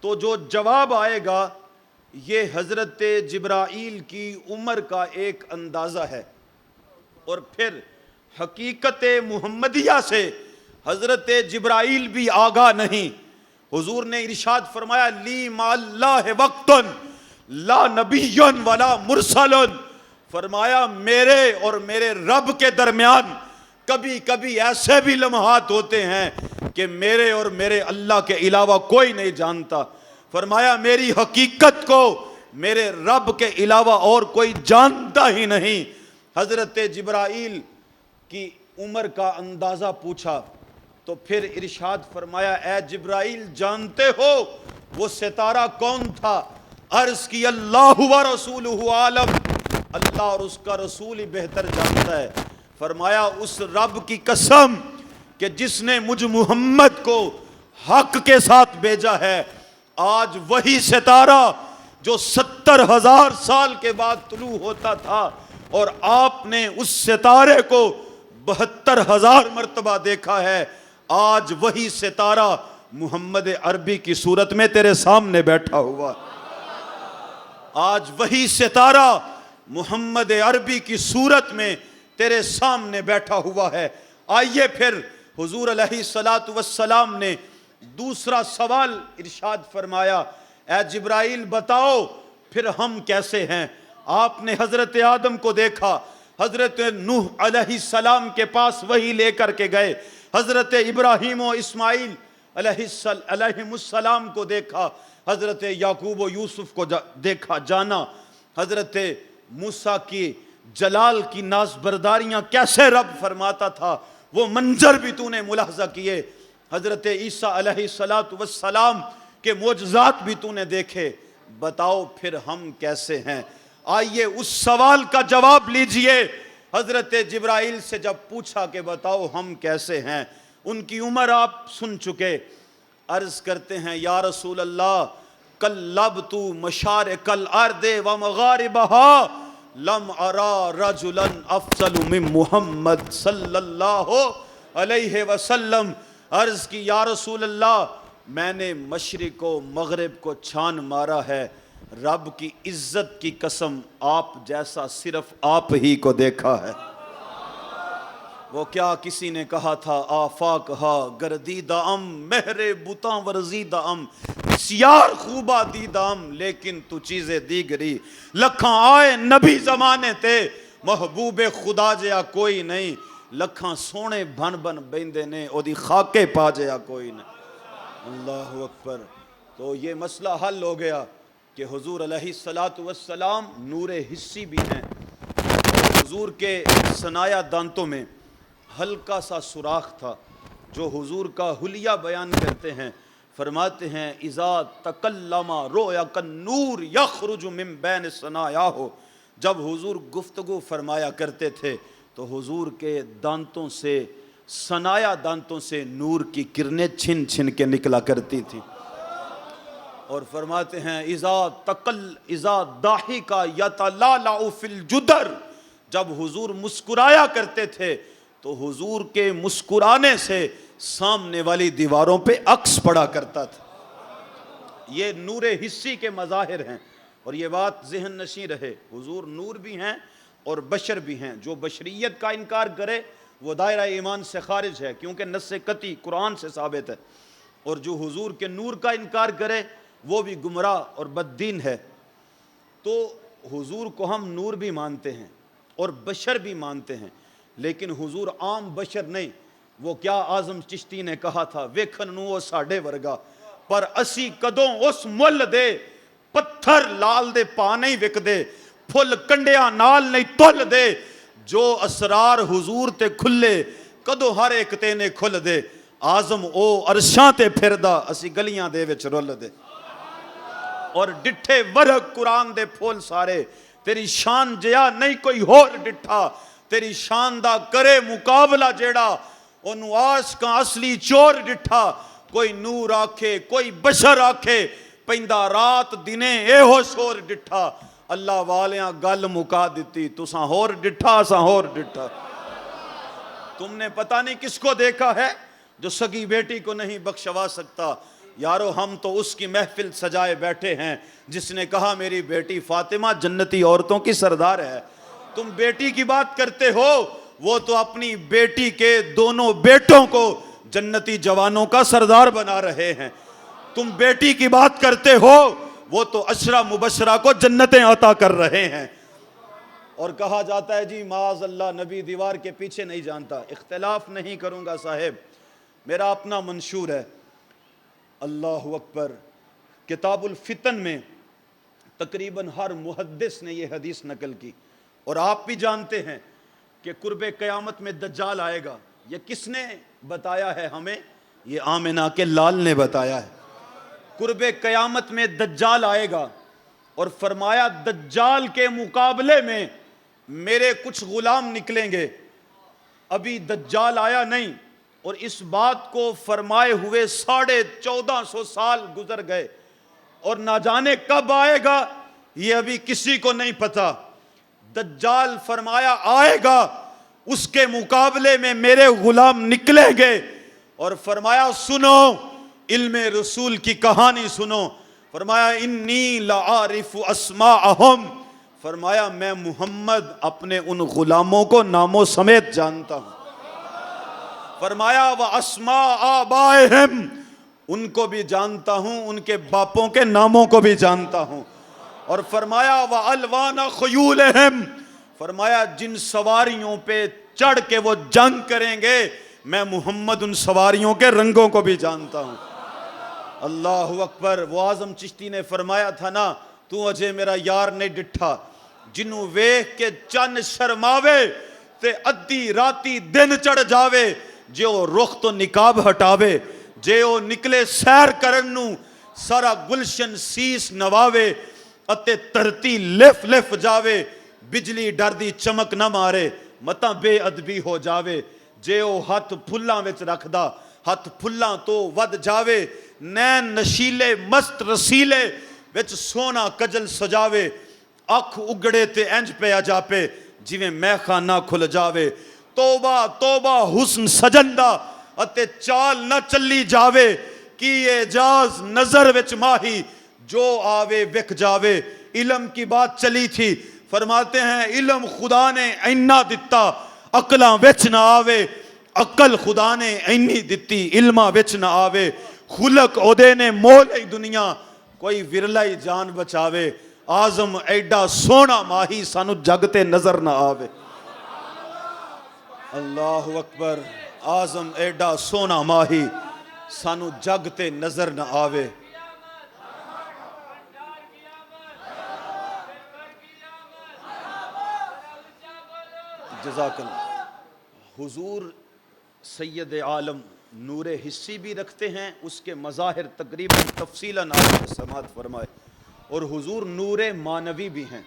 تو جو جواب آئے گا یہ حضرت جبرائیل کی عمر کا ایک اندازہ ہے، اور پھر حقیقت محمدیہ سے حضرت جبرائیل بھی آگاہ نہیں۔ حضور نے ارشاد فرمایا لی مع اللہ وقت لا نبی ولا مرسل، فرمایا میرے اور میرے رب کے درمیان کبھی کبھی ایسے بھی لمحات ہوتے ہیں کہ میرے اور میرے اللہ کے علاوہ کوئی نہیں جانتا۔ فرمایا میری حقیقت کو میرے رب کے علاوہ اور کوئی جانتا ہی نہیں۔ حضرت جبرائیل کی عمر کا اندازہ پوچھا تو پھر ارشاد فرمایا اے جبرائیل جانتے ہو وہ ستارہ کون تھا؟ عرض کی اللہ و رسولہ عالم، اللہ اور اس کا رسول ہی بہتر جانتا ہے۔ فرمایا اس رب کی قسم کہ جس نے مجھ محمد کو حق کے ساتھ بھیجا ہے، آج وہی ستارہ جو 70,000 سال کے بعد طلوع ہوتا تھا اور آپ نے اس ستارے کو 72,000 مرتبہ دیکھا ہے، آج وہی ستارہ محمد عربی کی صورت میں تیرے سامنے بیٹھا ہوا، آج وہی ستارہ محمد عربی کی صورت میں تیرے سامنے بیٹھا ہوا ہے۔ آئیے پھر حضور علیہ السلام نے دوسرا سوال ارشاد فرمایا اے جبرائیل بتاؤ پھر ہم کیسے ہیں؟ آپ نے حضرت آدم کو دیکھا، حضرت نوح علیہ السلام کے پاس وہی لے کر کے گئے، حضرت ابراہیم و اسماعیل علیہ السلام کو دیکھا، حضرت یعقوب و یوسف کو دیکھا جانا، حضرت موسیٰ کی جلال کی ناز برداریاں کیسے رب فرماتا تھا وہ منظر بھی تو نے ملاحظہ کیے، حضرت عیسیٰ علیہ السلام کے معجزات بھی تو نے دیکھے، بتاؤ پھر ہم کیسے ہیں؟ آئیے اس سوال کا جواب لیجئے۔ حضرت جبرائیل سے جب پوچھا کہ بتاؤ ہم کیسے ہیں، ان کی عمر آپ سن چکے، عرض کرتے ہیں یا رسول اللہ قلبت مشارق الارض ومغاربہا لم ارا رجلا افضل من محمد صلی اللہ علیہ وسلم، عرض کی یا رسول اللہ میں نے مشرق و مغرب کو چھان مارا ہے، رب کی عزت کی قسم آپ جیسا صرف آپ ہی کو دیکھا ہے۔ وہ کیا کسی نے کہا تھا آفاق ہا گردیدہ ام مہر بتاں ورزیدہ ام، بسیار خوبہ دیدہ ام لیکن تو چیزیں دیگری، لکھاں آئے نبی زمانے تے محبوب خدا جیا کوئی نہیں، لکھاں سونے بن بن بیندے نے او دی خاکے پا جیا کوئی نہیں۔ اللہ اکبر۔ تو یہ مسئلہ حل ہو گیا کہ حضور علیہ السلام نور حسی بھی ہیں، حضور کے ثنایا دانتوں میں ہلکا سا سوراخ تھا جو حضور کا حلیہ بیان کرتے ہیں، فرماتے ہیں اذا تکلم رؤیا کالنور یخرج من بین ثنایاہ، جب حضور گفتگو فرمایا کرتے تھے تو حضور کے دانتوں سے ثنایا دانتوں سے نور کی کرنیں چھن چھن کے نکلا کرتی تھیں، اور فرماتے ہیں اذا ضاحک یتلالع فی الجدر، جب حضور مسکرایا کرتے تھے تو حضور کے مسکرانے سے سامنے والی دیواروں پہ عکس پڑا کرتا تھا۔ یہ نور حسی کے مظاہر ہیں، اور یہ بات ذہن نشیں رہے، حضور نور بھی ہیں اور بشر بھی ہیں، جو بشریت کا انکار کرے وہ دائرہ ایمان سے خارج ہے کیونکہ نص قطعی قرآن سے ثابت ہے، اور جو حضور کے نور کا انکار کرے وہ بھی گمراہ اور بددین ہے۔ تو حضور کو ہم نور بھی مانتے ہیں اور بشر بھی مانتے ہیں، لیکن حضور عام بشر نہیں۔ وہ کیا اعظم چشتی نے کہا تھا ویکھن نو ساڈے ورگا پر اسی کدوں اس مل دے، پتھر لال دے پا نہیں وک دے، پھل کنڈیاں نال نہیں تل دے، جو اسرار حضور تے کھلے کدوں ہر ایک تے نے کھل دے، اعظم او عرشاں تے پھردا اسی گلیاں دے وچ رول دے، اور ڈٹھے ورگ قرآن دے پھول سارے، تیری شان جیا نہیں کوئی ہور ڈٹھا، تیری شان دا کرے مقابلہ جیڑا انہوں عاشقاں اصلی چور ڈٹھا، کوئی نور آکھے کوئی بشر آکھے پیندہ رات دنے اے ہو شور ڈٹھا، اللہ والیاں گل مکا دیتی تساں ہور ڈٹھا ساں ہور ڈٹھا۔ تم نے پتہ نہیں کس کو دیکھا ہے جو سگی بیٹی کو نہیں بخشوا سکتا، یارو ہم تو اس کی محفل سجائے بیٹھے ہیں جس نے کہا میری بیٹی فاطمہ جنتی عورتوں کی سردار ہے. تم بیٹی کی بات کرتے ہو, وہ تو اپنی بیٹی کے دونوں بیٹوں کو جنتی جوانوں کا سردار بنا رہے ہیں. تم بیٹی کی بات کرتے ہو, وہ تو عشرہ مبشرہ کو جنتیں عطا کر رہے ہیں. اور کہا جاتا ہے جی معاذ اللہ نبی دیوار کے پیچھے نہیں جانتا. اختلاف نہیں کروں گا صاحب, میرا اپنا منشور ہے. اللہ اکبر. کتاب الفتن میں تقریباً ہر محدث نے یہ حدیث نقل کی, اور آپ بھی جانتے ہیں کہ قرب قیامت میں دجال آئے گا. یہ کس نے بتایا ہے ہمیں؟ یہ آمنہ کے لال نے بتایا ہے. قرب قیامت میں دجال آئے گا, اور فرمایا دجال کے مقابلے میں میرے کچھ غلام نکلیں گے. ابھی دجال آیا نہیں, اور اس بات کو فرمائے ہوئے 1450 سال گزر گئے, اور نہ جانے کب آئے گا یہ ابھی کسی کو نہیں پتا. دجال فرمایا آئے گا, اس کے مقابلے میں میرے غلام نکلیں گے. اور فرمایا سنو, علم رسول کی کہانی سنو. فرمایا انی لعارف اسماءہم, فرمایا میں محمد اپنے ان غلاموں کو ناموں سمیت جانتا ہوں. فرمایا واسماء آبائہم, ان کو بھی جانتا ہوں, ان کے باپوں کے ناموں کو بھی جانتا ہوں. اور فرمایا وَأَلْوَانَ خَيُولِهِمْ, فرمایا جن سواریوں پہ چڑھ کے وہ جنگ کریں گے میں محمد ان سواریوں کے رنگوں کو بھی جانتا ہوں. اللہ اکبر. وہ اعظم چشتی نے فرمایا تھا نا, تو اجے میرا یار نہیں ڈٹھا, جنوں ویکھ کے چن شرماوے تے ادھی راتی دن چڑھ جاوے, جے او رخ تو نقاب ہٹاوے, جے او نکلے سیر کرن نوں سارا گلشن سیس نواوے, اتے ترتی لف لف جاوے, بجلی ڈر دی چمک نہ مارے, متاں بے ادبی ہو جاوے. جے او ہاتھ پھلاں وچ رکھدا, ہاتھ پھلاں تو ود جاوے, نین نشیلے مست رسیلے وچ سونا کجل سجاوے, اکھ اگڑے تے انج پہ جاپے جویں میں خانہ کھل جاوے. توبہ توبہ حسن سجندہ اتے چال نہ چلی جاوے, کی اعجاز نظر وچ ماہی جو آوے وک جاوے. علم کی بات چلی تھی, فرماتے ہیں علم خدا نے اینا دتا عقلاں وچ نہ آوے, عقل خدا نے اینی دتی علماں وچ نہ آوے. خلق اودے نے مول ای دنیا کوئی ورلا ہی جان بچاوے. آزم ایڈا سونا ماہی سانو جگ تے نظر نہ آوے. اللہ اکبر. آزم ایڈا سونا ماہی سانو جگ تے نظر نہ آوے. جزاک اللہ. حضور سید عالم نور حسی بھی رکھتے ہیں, اس کے مظاہر تقریباً تفصیلاً آپ نے سماعت فرمائے, اور حضور نور معنوی بھی ہیں.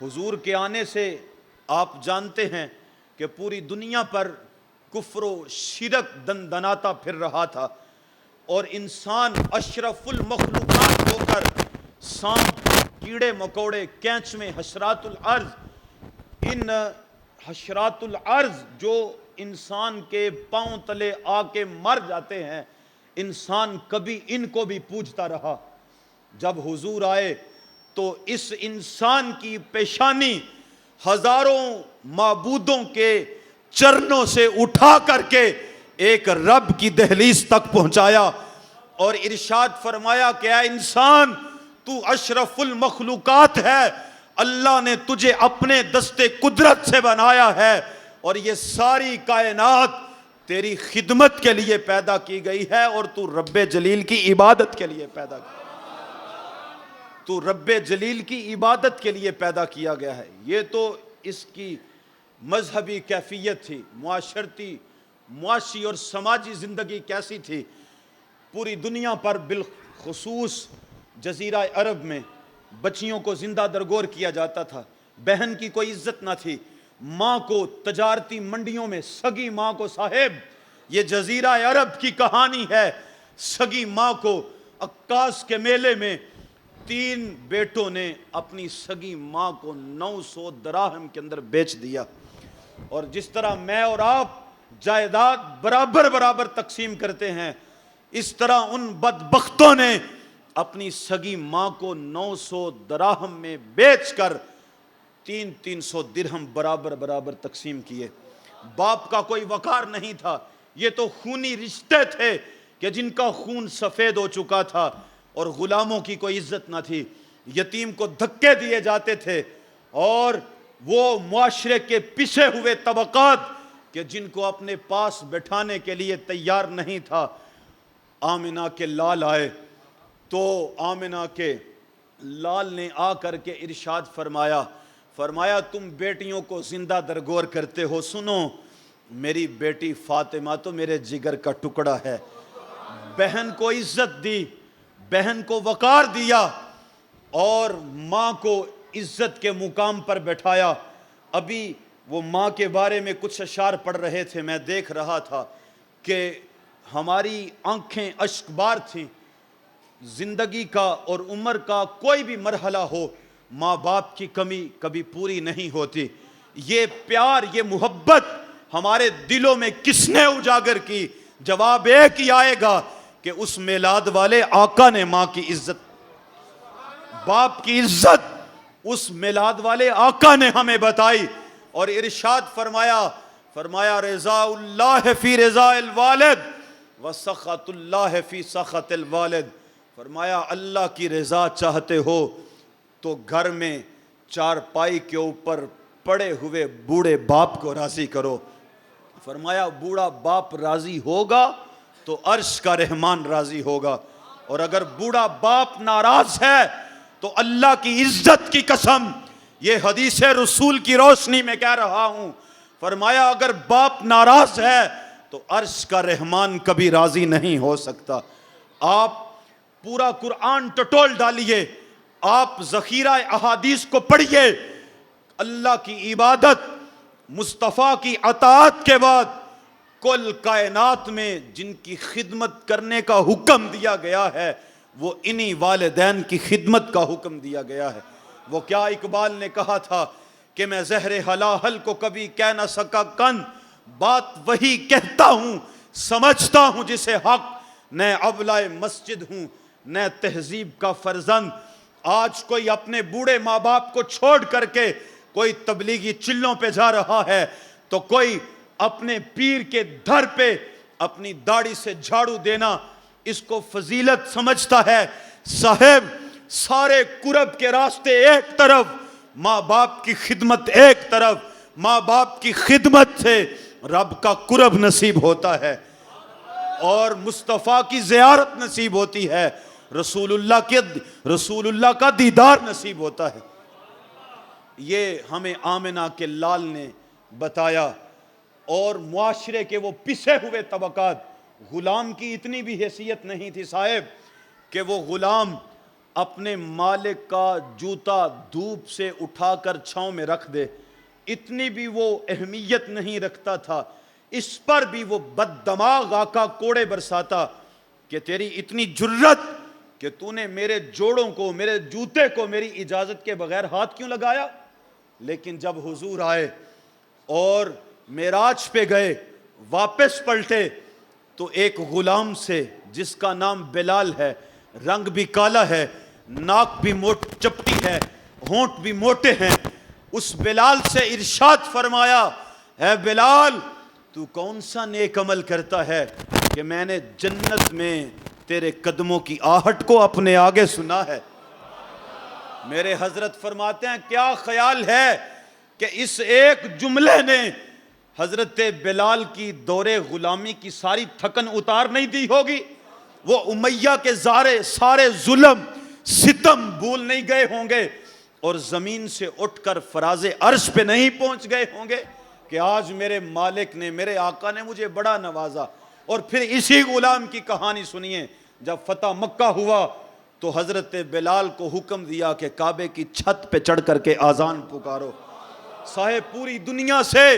حضور کے آنے سے آپ جانتے ہیں کہ پوری دنیا پر کفر و شرک دندناتا پھر رہا تھا, اور انسان اشرف المخلوقات ہو کر سانپ, کیڑے مکوڑے, کینچ میں حشرات الارض, ان حشرات الارض جو انسان کے پاؤں تلے آ کے مر جاتے ہیں, انسان کبھی ان کو بھی پوجتا رہا. جب حضور آئے تو اس انسان کی پیشانی ہزاروں معبودوں کے چرنوں سے اٹھا کر کے ایک رب کی دہلیز تک پہنچایا, اور ارشاد فرمایا کہ اے انسان تو اشرف المخلوقات ہے, اللہ نے تجھے اپنے دستے قدرت سے بنایا ہے, اور یہ ساری کائنات تیری خدمت کے لیے پیدا کی گئی ہے, اور تو رب جلیل کی عبادت کے لیے پیدا کی, تو رب جلیل کی عبادت کے لیے پیدا کیا گیا ہے. یہ تو اس کی مذہبی کیفیت تھی. معاشرتی, معاشی اور سماجی زندگی کیسی تھی؟ پوری دنیا پر بالخصوص جزیرہ عرب میں بچیوں کو زندہ درگور کیا جاتا تھا. بہن کی کوئی عزت نہ تھی. ماں کو تجارتی منڈیوں میں, سگی ماں کو, صاحب یہ جزیرہ عرب کی کہانی ہے, سگی ماں کو عکاس کے میلے میں 3 بیٹوں نے اپنی سگی ماں کو 900 دراہم کے اندر بیچ دیا. اور جس طرح میں اور آپ جائیداد برابر برابر تقسیم کرتے ہیں, اس طرح ان بدبختوں نے اپنی سگی ماں کو 900 دراہم میں بیچ کر 300 درہم برابر تقسیم کیے۔ باپ کا کوئی وقار نہیں تھا، یہ تو خونی رشتے تھے کہ جن کا خون سفید ہو چکا تھا، اور غلاموں کی کوئی عزت نہ تھی۔ یتیم کو دھکے دیے جاتے تھے، اور وہ معاشرے کے پسے ہوئے طبقات کہ جن کو اپنے پاس بٹھانے کے لیے تیار نہیں تھا۔ آمنہ کے لال آئے تو آمنہ کے لال نے آ کر کے ارشاد فرمایا تم بیٹیوں کو زندہ درگور کرتے ہو، سنو میری بیٹی فاطمہ تو میرے جگر کا ٹکڑا ہے۔ بہن کو عزت دی، بہن کو وقار دیا، اور ماں کو عزت کے مقام پر بٹھایا۔ ابھی وہ ماں کے بارے میں کچھ اشعار پڑھ رہے تھے، میں دیکھ رہا تھا کہ ہماری آنکھیں اشک بار تھیں۔ زندگی کا اور عمر کا کوئی بھی مرحلہ ہو، ماں باپ کی کمی کبھی پوری نہیں ہوتی۔ یہ پیار، یہ محبت ہمارے دلوں میں کس نے اجاگر کی؟ جواب ایک ہی آئے گا کہ اس میلاد والے آقا نے ماں کی عزت، باپ کی عزت اس میلاد والے آقا نے ہمیں بتائی۔ اور ارشاد فرمایا رضا اللہ فی رضا الوالد وسخط اللہ فی سخط الوالد۔ فرمایا اللہ کی رضا چاہتے ہو تو گھر میں چارپائی کے اوپر پڑے ہوئے بوڑھے باپ کو راضی کرو۔ فرمایا بوڑھا باپ راضی ہوگا تو عرش کا رحمان راضی ہوگا، اور اگر بوڑھا باپ ناراض ہے تو اللہ کی عزت کی قسم، یہ حدیث رسول کی روشنی میں کہہ رہا ہوں، فرمایا اگر باپ ناراض ہے تو عرش کا رحمان کبھی راضی نہیں ہو سکتا۔ آپ پورا قرآن ٹٹول ڈالیے، آپ ذخیرہ احادیث کو پڑھیے، اللہ کی عبادت، مصطفیٰ کی اطاعت کے بعد کل کائنات میں جن کی خدمت کرنے کا حکم دیا گیا ہے وہ انہی والدین کی خدمت کا حکم دیا گیا ہے۔ وہ کیا اقبال نے کہا تھا کہ میں زہر ہلاہل کو کبھی کہہ نہ سکا کن، بات وہی کہتا ہوں سمجھتا ہوں جسے حق، نہ ابلائے مسجد ہوں نہ تہذیب کا فرزند۔ آج کوئی اپنے بوڑھے ماں باپ کو چھوڑ کر کے کوئی تبلیغی چلوں پہ جا رہا ہے، تو کوئی اپنے پیر کے دھر پہ اپنی داڑھی سے جھاڑو دینا اس کو فضیلت سمجھتا ہے۔ صاحب سارے قرب کے راستے ایک طرف، ماں باپ کی خدمت ایک طرف، ماں باپ کی خدمت سے رب کا قرب نصیب ہوتا ہے اور مصطفیٰ کی زیارت نصیب ہوتی ہے، رسول اللہ کا دیدار نصیب ہوتا ہے۔ یہ ہمیں آمنہ کے لال نے بتایا۔ اور معاشرے کے وہ پسے ہوئے طبقات، غلام کی اتنی بھی حیثیت نہیں تھی صاحب کہ وہ غلام اپنے مالک کا جوتا دھوپ سے اٹھا کر چھاؤں میں رکھ دے، اتنی بھی وہ اہمیت نہیں رکھتا تھا۔ اس پر بھی وہ بد دماغ آقا کوڑے برساتا کہ تیری اتنی جرت کہ تو نے میرے جوڑوں کو، میرے جوتے کو میری اجازت کے بغیر ہاتھ کیوں لگایا؟ لیکن جب حضور آئے اور معراج پہ گئے، واپس پلٹے، تو ایک غلام سے جس کا نام بلال ہے، رنگ بھی کالا ہے، ناک بھی چپٹی ہے، ہونٹ بھی موٹے ہیں، اس بلال سے ارشاد فرمایا، اے بلال تو کون سا نیک عمل کرتا ہے کہ میں نے جنت میں تیرے قدموں کی آہٹ کو اپنے آگے سنا ہے۔ میرے حضرت فرماتے ہیں کیا خیال ہے کہ اس ایک جملے نے حضرت بلال کی دور غلامی کی ساری تھکن اتار نہیں دی ہوگی؟ وہ امیہ کے سارے ظلم ستم بھول نہیں گئے ہوں گے، اور زمین سے اٹھ کر فراز عرش پہ نہیں پہنچ گئے ہوں گے کہ آج میرے مالک نے، میرے آقا نے مجھے بڑا نوازا۔ اور پھر اسی غلام کی کہانی سنیے، جب فتح مکہ ہوا تو حضرت بلال کو حکم دیا کہ کعبے کی چھت پہ چڑھ کر کے آذان پکارو۔ صاحب پوری دنیا سے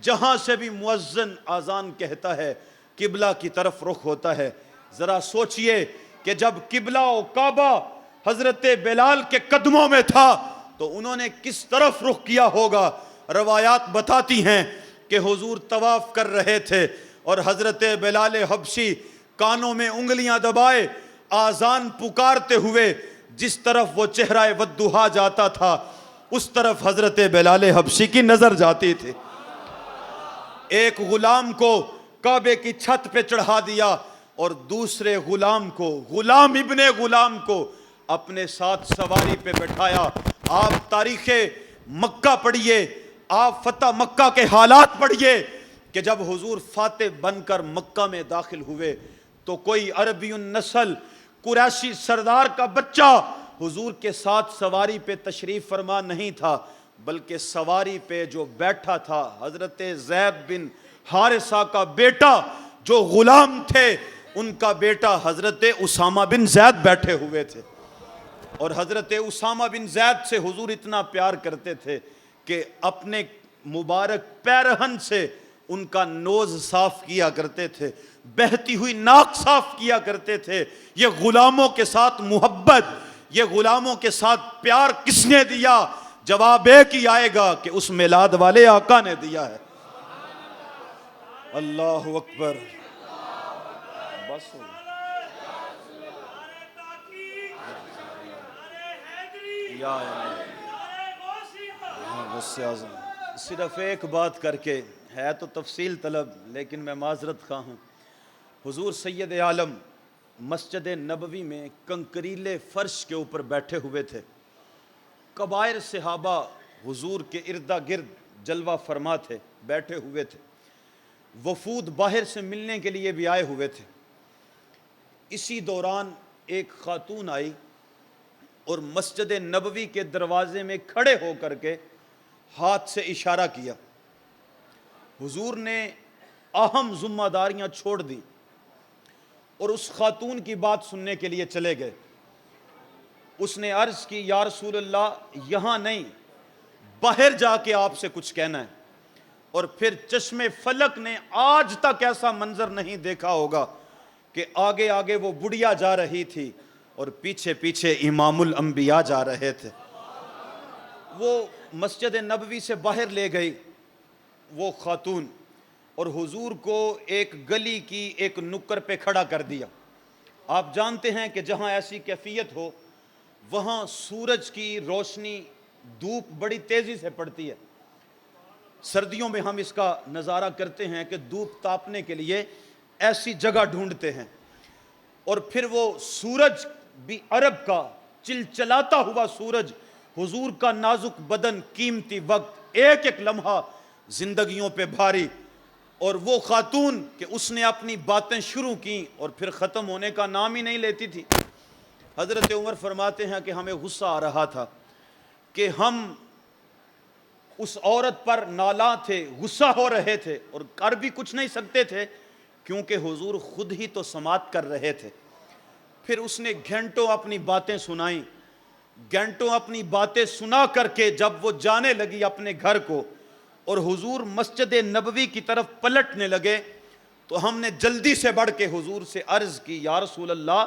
جہاں سے بھی مؤذن آذان کہتا ہے قبلہ کی طرف رخ ہوتا ہے۔ ذرا سوچئے کہ جب قبلہ و کعبہ حضرت بلال کے قدموں میں تھا تو انہوں نے کس طرف رخ کیا ہوگا؟ روایات بتاتی ہیں کہ حضور طواف کر رہے تھے اور حضرت بلال حبشی کانوں میں انگلیاں دبائے آذان پکارتے ہوئے جس طرف وہ چہرہ والضحیٰ جاتا تھا اس طرف حضرت بلال حبشی کی نظر جاتی تھی۔ ایک غلام کو کعبے کی چھت پہ چڑھا دیا اور دوسرے غلام کو، غلام ابن غلام کو اپنے ساتھ سواری پہ بٹھایا۔ آپ تاریخ مکہ پڑھیے، آپ فتح مکہ کے حالات پڑھیے کہ جب حضور فاتح بن کر مکہ میں داخل ہوئے تو کوئی عربی النسل قریشی سردار کا بچہ حضور کے ساتھ سواری پہ تشریف فرما نہیں تھا، بلکہ سواری پہ جو بیٹھا تھا حضرت زید بن حارثہ کا بیٹا، جو غلام تھے ان کا بیٹا حضرت اسامہ بن زید بیٹھے ہوئے تھے۔ اور حضرت اسامہ بن زید سے حضور اتنا پیار کرتے تھے کہ اپنے مبارک پیرہن سے ان کا نوز صاف کیا کرتے تھے، بہتی ہوئی ناک صاف کیا کرتے تھے۔ یہ غلاموں کے ساتھ محبت، یہ غلاموں کے ساتھ پیار کس نے دیا؟ جواب ایک ہی آئے گا کہ اس میلاد والے آقا نے دیا ہے۔ اللہ اکبر۔ بس یا غوث اعظم۔ صرف ایک بات کر کے، ہے تو تفصیل طلب لیکن میں معذرت خواہ ہوں، حضور سید عالم مسجد نبوی میں کنکریلے فرش کے اوپر بیٹھے ہوئے تھے۔ کبائر صحابہ حضور کے اردا گرد جلوہ فرما تھے، بیٹھے ہوئے تھے۔ وفود باہر سے ملنے کے لیے بھی آئے ہوئے تھے۔ اسی دوران ایک خاتون آئی اور مسجد نبوی کے دروازے میں کھڑے ہو کر کے ہاتھ سے اشارہ کیا۔ حضور نے اہم ذمہ داریاں چھوڑ دیں اور اس خاتون کی بات سننے کے لیے چلے گئے۔ اس نے عرض کی، یا رسول اللہ یہاں نہیں، باہر جا کے آپ سے کچھ کہنا ہے۔ اور پھر چشم فلک نے آج تک ایسا منظر نہیں دیکھا ہوگا کہ آگے آگے وہ بڑھیا جا رہی تھی اور پیچھے پیچھے امام الانبیاء جا رہے تھے۔ وہ مسجد نبوی سے باہر لے گئی وہ خاتون اور حضور کو ایک گلی کی ایک نکر پہ کھڑا کر دیا۔ آپ جانتے ہیں کہ جہاں ایسی کیفیت ہو وہاں سورج کی روشنی، دھوپ بڑی تیزی سے پڑتی ہے۔ سردیوں میں ہم اس کا نظارہ کرتے ہیں کہ دھوپ تاپنے کے لیے ایسی جگہ ڈھونڈتے ہیں، اور پھر وہ سورج بھی عرب کا چلچلاتا ہوا سورج، حضور کا نازک بدن، قیمتی وقت، ایک ایک لمحہ زندگیوں پہ بھاری، اور وہ خاتون کہ اس نے اپنی باتیں شروع کی اور پھر ختم ہونے کا نام ہی نہیں لیتی تھی۔ حضرت عمر فرماتے ہیں کہ ہمیں غصہ آ رہا تھا کہ ہم اس عورت پر نالاں تھے، غصہ ہو رہے تھے اور کر بھی کچھ نہیں سکتے تھے کیونکہ حضور خود ہی تو سماعت کر رہے تھے۔ پھر اس نے گھنٹوں اپنی باتیں سنائیں، گھنٹوں اپنی باتیں سنا کر کے جب وہ جانے لگی اپنے گھر کو اور حضور مسجد نبوی کی طرف پلٹنے لگے تو ہم نے جلدی سے بڑھ کے حضور سے عرض کی، یا رسول اللہ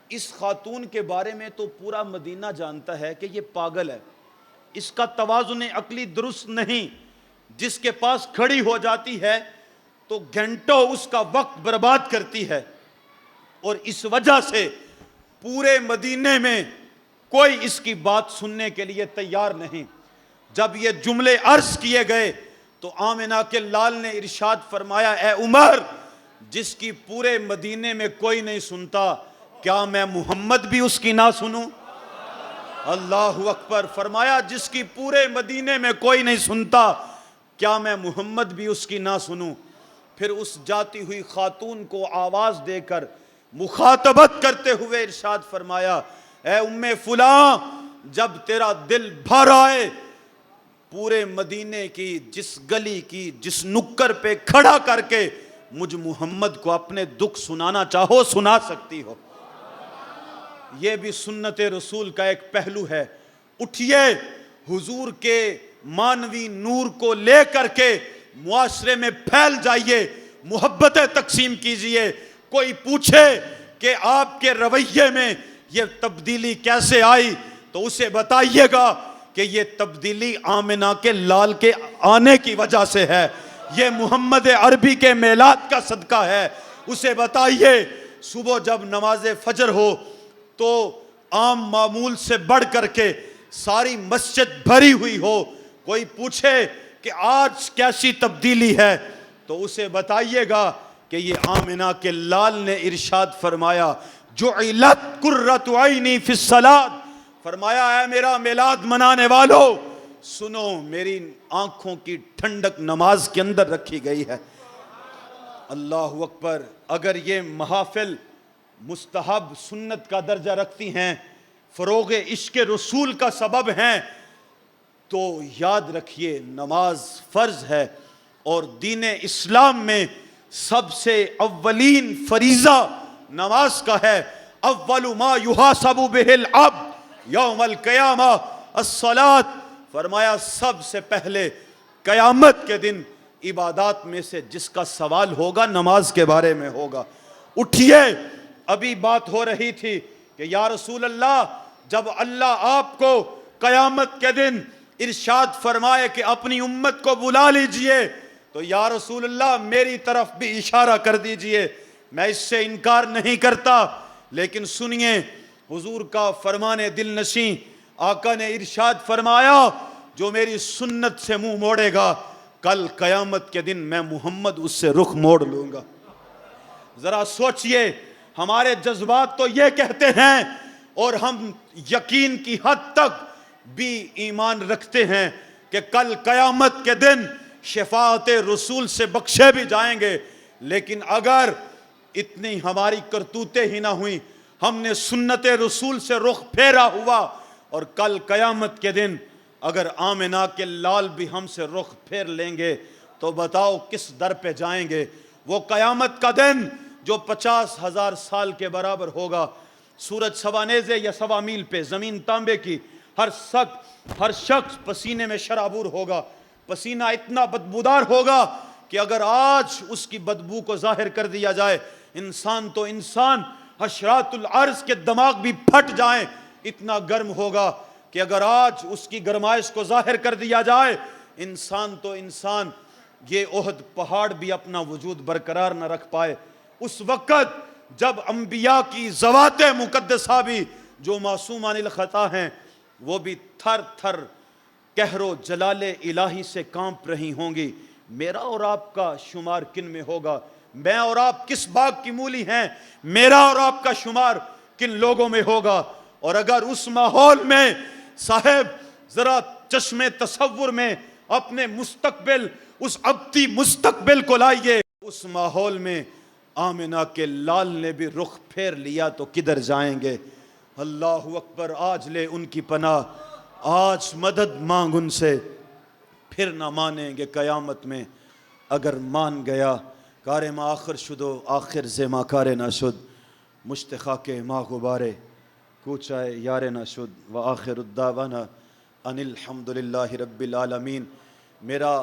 اس خاتون کے بارے میں تو پورا مدینہ جانتا ہے کہ یہ پاگل ہے، اس کا توازن عقلی درست نہیں، جس کے پاس کھڑی ہو جاتی ہے تو گھنٹوں اس کا وقت برباد کرتی ہے، اور اس وجہ سے پورے مدینے میں کوئی اس کی بات سننے کے لیے تیار نہیں۔ جب یہ جملے عرض کیے گئے تو آمنہ کے لال نے ارشاد فرمایا، اے عمر جس کی پورے مدینے میں کوئی نہیں سنتا، کیا میں محمد بھی اس کی نہ سنوں؟ اللہ اکبر۔ فرمایا جس کی پورے مدینے میں کوئی نہیں سنتا، کیا میں محمد بھی اس کی نہ سنوں؟ پھر اس جاتی ہوئی خاتون کو آواز دے کر مخاطبت کرتے ہوئے ارشاد فرمایا، اے ام فلاں جب تیرا دل بھر آئے پورے مدینے کی جس گلی کی جس نکر پہ کھڑا کر کے مجھ محمد کو اپنے دکھ سنانا چاہو سنا سکتی ہو۔ یہ بھی سنت رسول کا ایک پہلو ہے۔ اٹھئے حضور کے مانوی نور کو لے کر کے معاشرے میں پھیل جائیے، محبتیں تقسیم کیجئے۔ کوئی پوچھے کہ آپ کے رویے میں یہ تبدیلی کیسے آئی تو اسے بتائیے گا کہ یہ تبدیلی آمنہ کے لال کے آنے کی وجہ سے ہے، یہ محمد عربی کے میلاد کا صدقہ ہے۔ اسے بتائیے صبح جب نماز فجر ہو تو عام معمول سے بڑھ کر کے ساری مسجد بھری ہوئی ہو، کوئی پوچھے کہ آج کیسی تبدیلی ہے تو اسے بتائیے گا کہ یہ آمنہ کے لال نے ارشاد فرمایا جعلت قرۃ عینی فی الصلاۃ، فرمایا اے میرا میلاد منانے والو سنو، میری آنکھوں کی ٹھنڈک نماز کے اندر رکھی گئی ہے۔ اللہ اکبر۔ اگر یہ محافل مستحب سنت کا درجہ رکھتی ہیں، فروغ عشق رسول کا سبب ہیں، تو یاد رکھیے نماز فرض ہے، اور دین اسلام میں سب سے اولین فریضہ نماز کا ہے۔ اول ما یحاسب بہ العبد یوم القیامہ الصلاۃ، فرمایا سب سے پہلے قیامت کے دن عبادات میں سے جس کا سوال ہوگا نماز کے بارے میں ہوگا۔ اٹھیے، ابھی بات ہو رہی تھی کہ یا رسول اللہ جب اللہ آپ کو قیامت کے دن ارشاد فرمائے کہ اپنی امت کو بلا لیجئے تو یا رسول اللہ میری طرف بھی اشارہ کر دیجئے، میں اس سے انکار نہیں کرتا، لیکن سنیے حضور کا فرمان دل نشیں، آقا نے ارشاد فرمایا جو میری سنت سے منہ موڑے گا کل قیامت کے دن میں محمد اس سے رخ موڑ لوں گا۔ ذرا سوچئے، ہمارے جذبات تو یہ کہتے ہیں اور ہم یقین کی حد تک بھی ایمان رکھتے ہیں کہ کل قیامت کے دن شفاعت رسول سے بخشے بھی جائیں گے، لیکن اگر اتنی ہماری کرتوتیں ہی نہ ہوئیں، ہم نے سنت رسول سے رخ پھیرا ہوا اور کل قیامت کے دن اگر آمنہ کے لال بھی ہم سے رخ پھیر لیں گے تو بتاؤ کس در پہ جائیں گے؟ وہ قیامت کا دن جو 50,000 سال کے برابر ہوگا، سورج سوا نیزے یا سوا میل پہ، زمین تانبے کی، ہر شخص پسینے میں شرابور ہوگا، پسینہ اتنا بدبودار ہوگا کہ اگر آج اس کی بدبو کو ظاہر کر دیا جائے، انسان تو انسان، حشرات الارض کے دماغ بھی پھٹ جائیں، اتنا گرم ہوگا کہ اگر آج اس کی گرمائش کو ظاہر کر دیا جائے، انسان تو انسان، یہ احد پہاڑ بھی اپنا وجود برقرار نہ رکھ پائے۔ اس وقت جب انبیاء کی ذوات مقدسہ بھی جو معصومان الخطا ہیں وہ بھی تھر تھر قہر و جلال الہی سے کانپ رہی ہوں گی، میرا اور آپ کا شمار کن میں ہوگا؟ میں اور آپ کس باغ کی مولی ہیں؟ میرا اور آپ کا شمار کن لوگوں میں ہوگا؟ اور اگر اس ماحول میں صاحب ذرا چشم تصور میں اپنے مستقبل، اس ابدی مستقبل کو لائیے، اس ماحول میں آمنہ کے لال نے بھی رخ پھیر لیا تو کدھر جائیں گے؟ اللہ اکبر۔ آج لے ان کی پناہ، آج مدد مانگ ان سے، پھر نہ مانیں گے قیامت میں، اگر مان گیا کار ما آخر شدو آخر زما کار نہ شد، مشتخا کے ما غبارے کوچائے یار نہ شد، وآخر الدعوانا ان الحمدللہ رب العالمین۔ میرا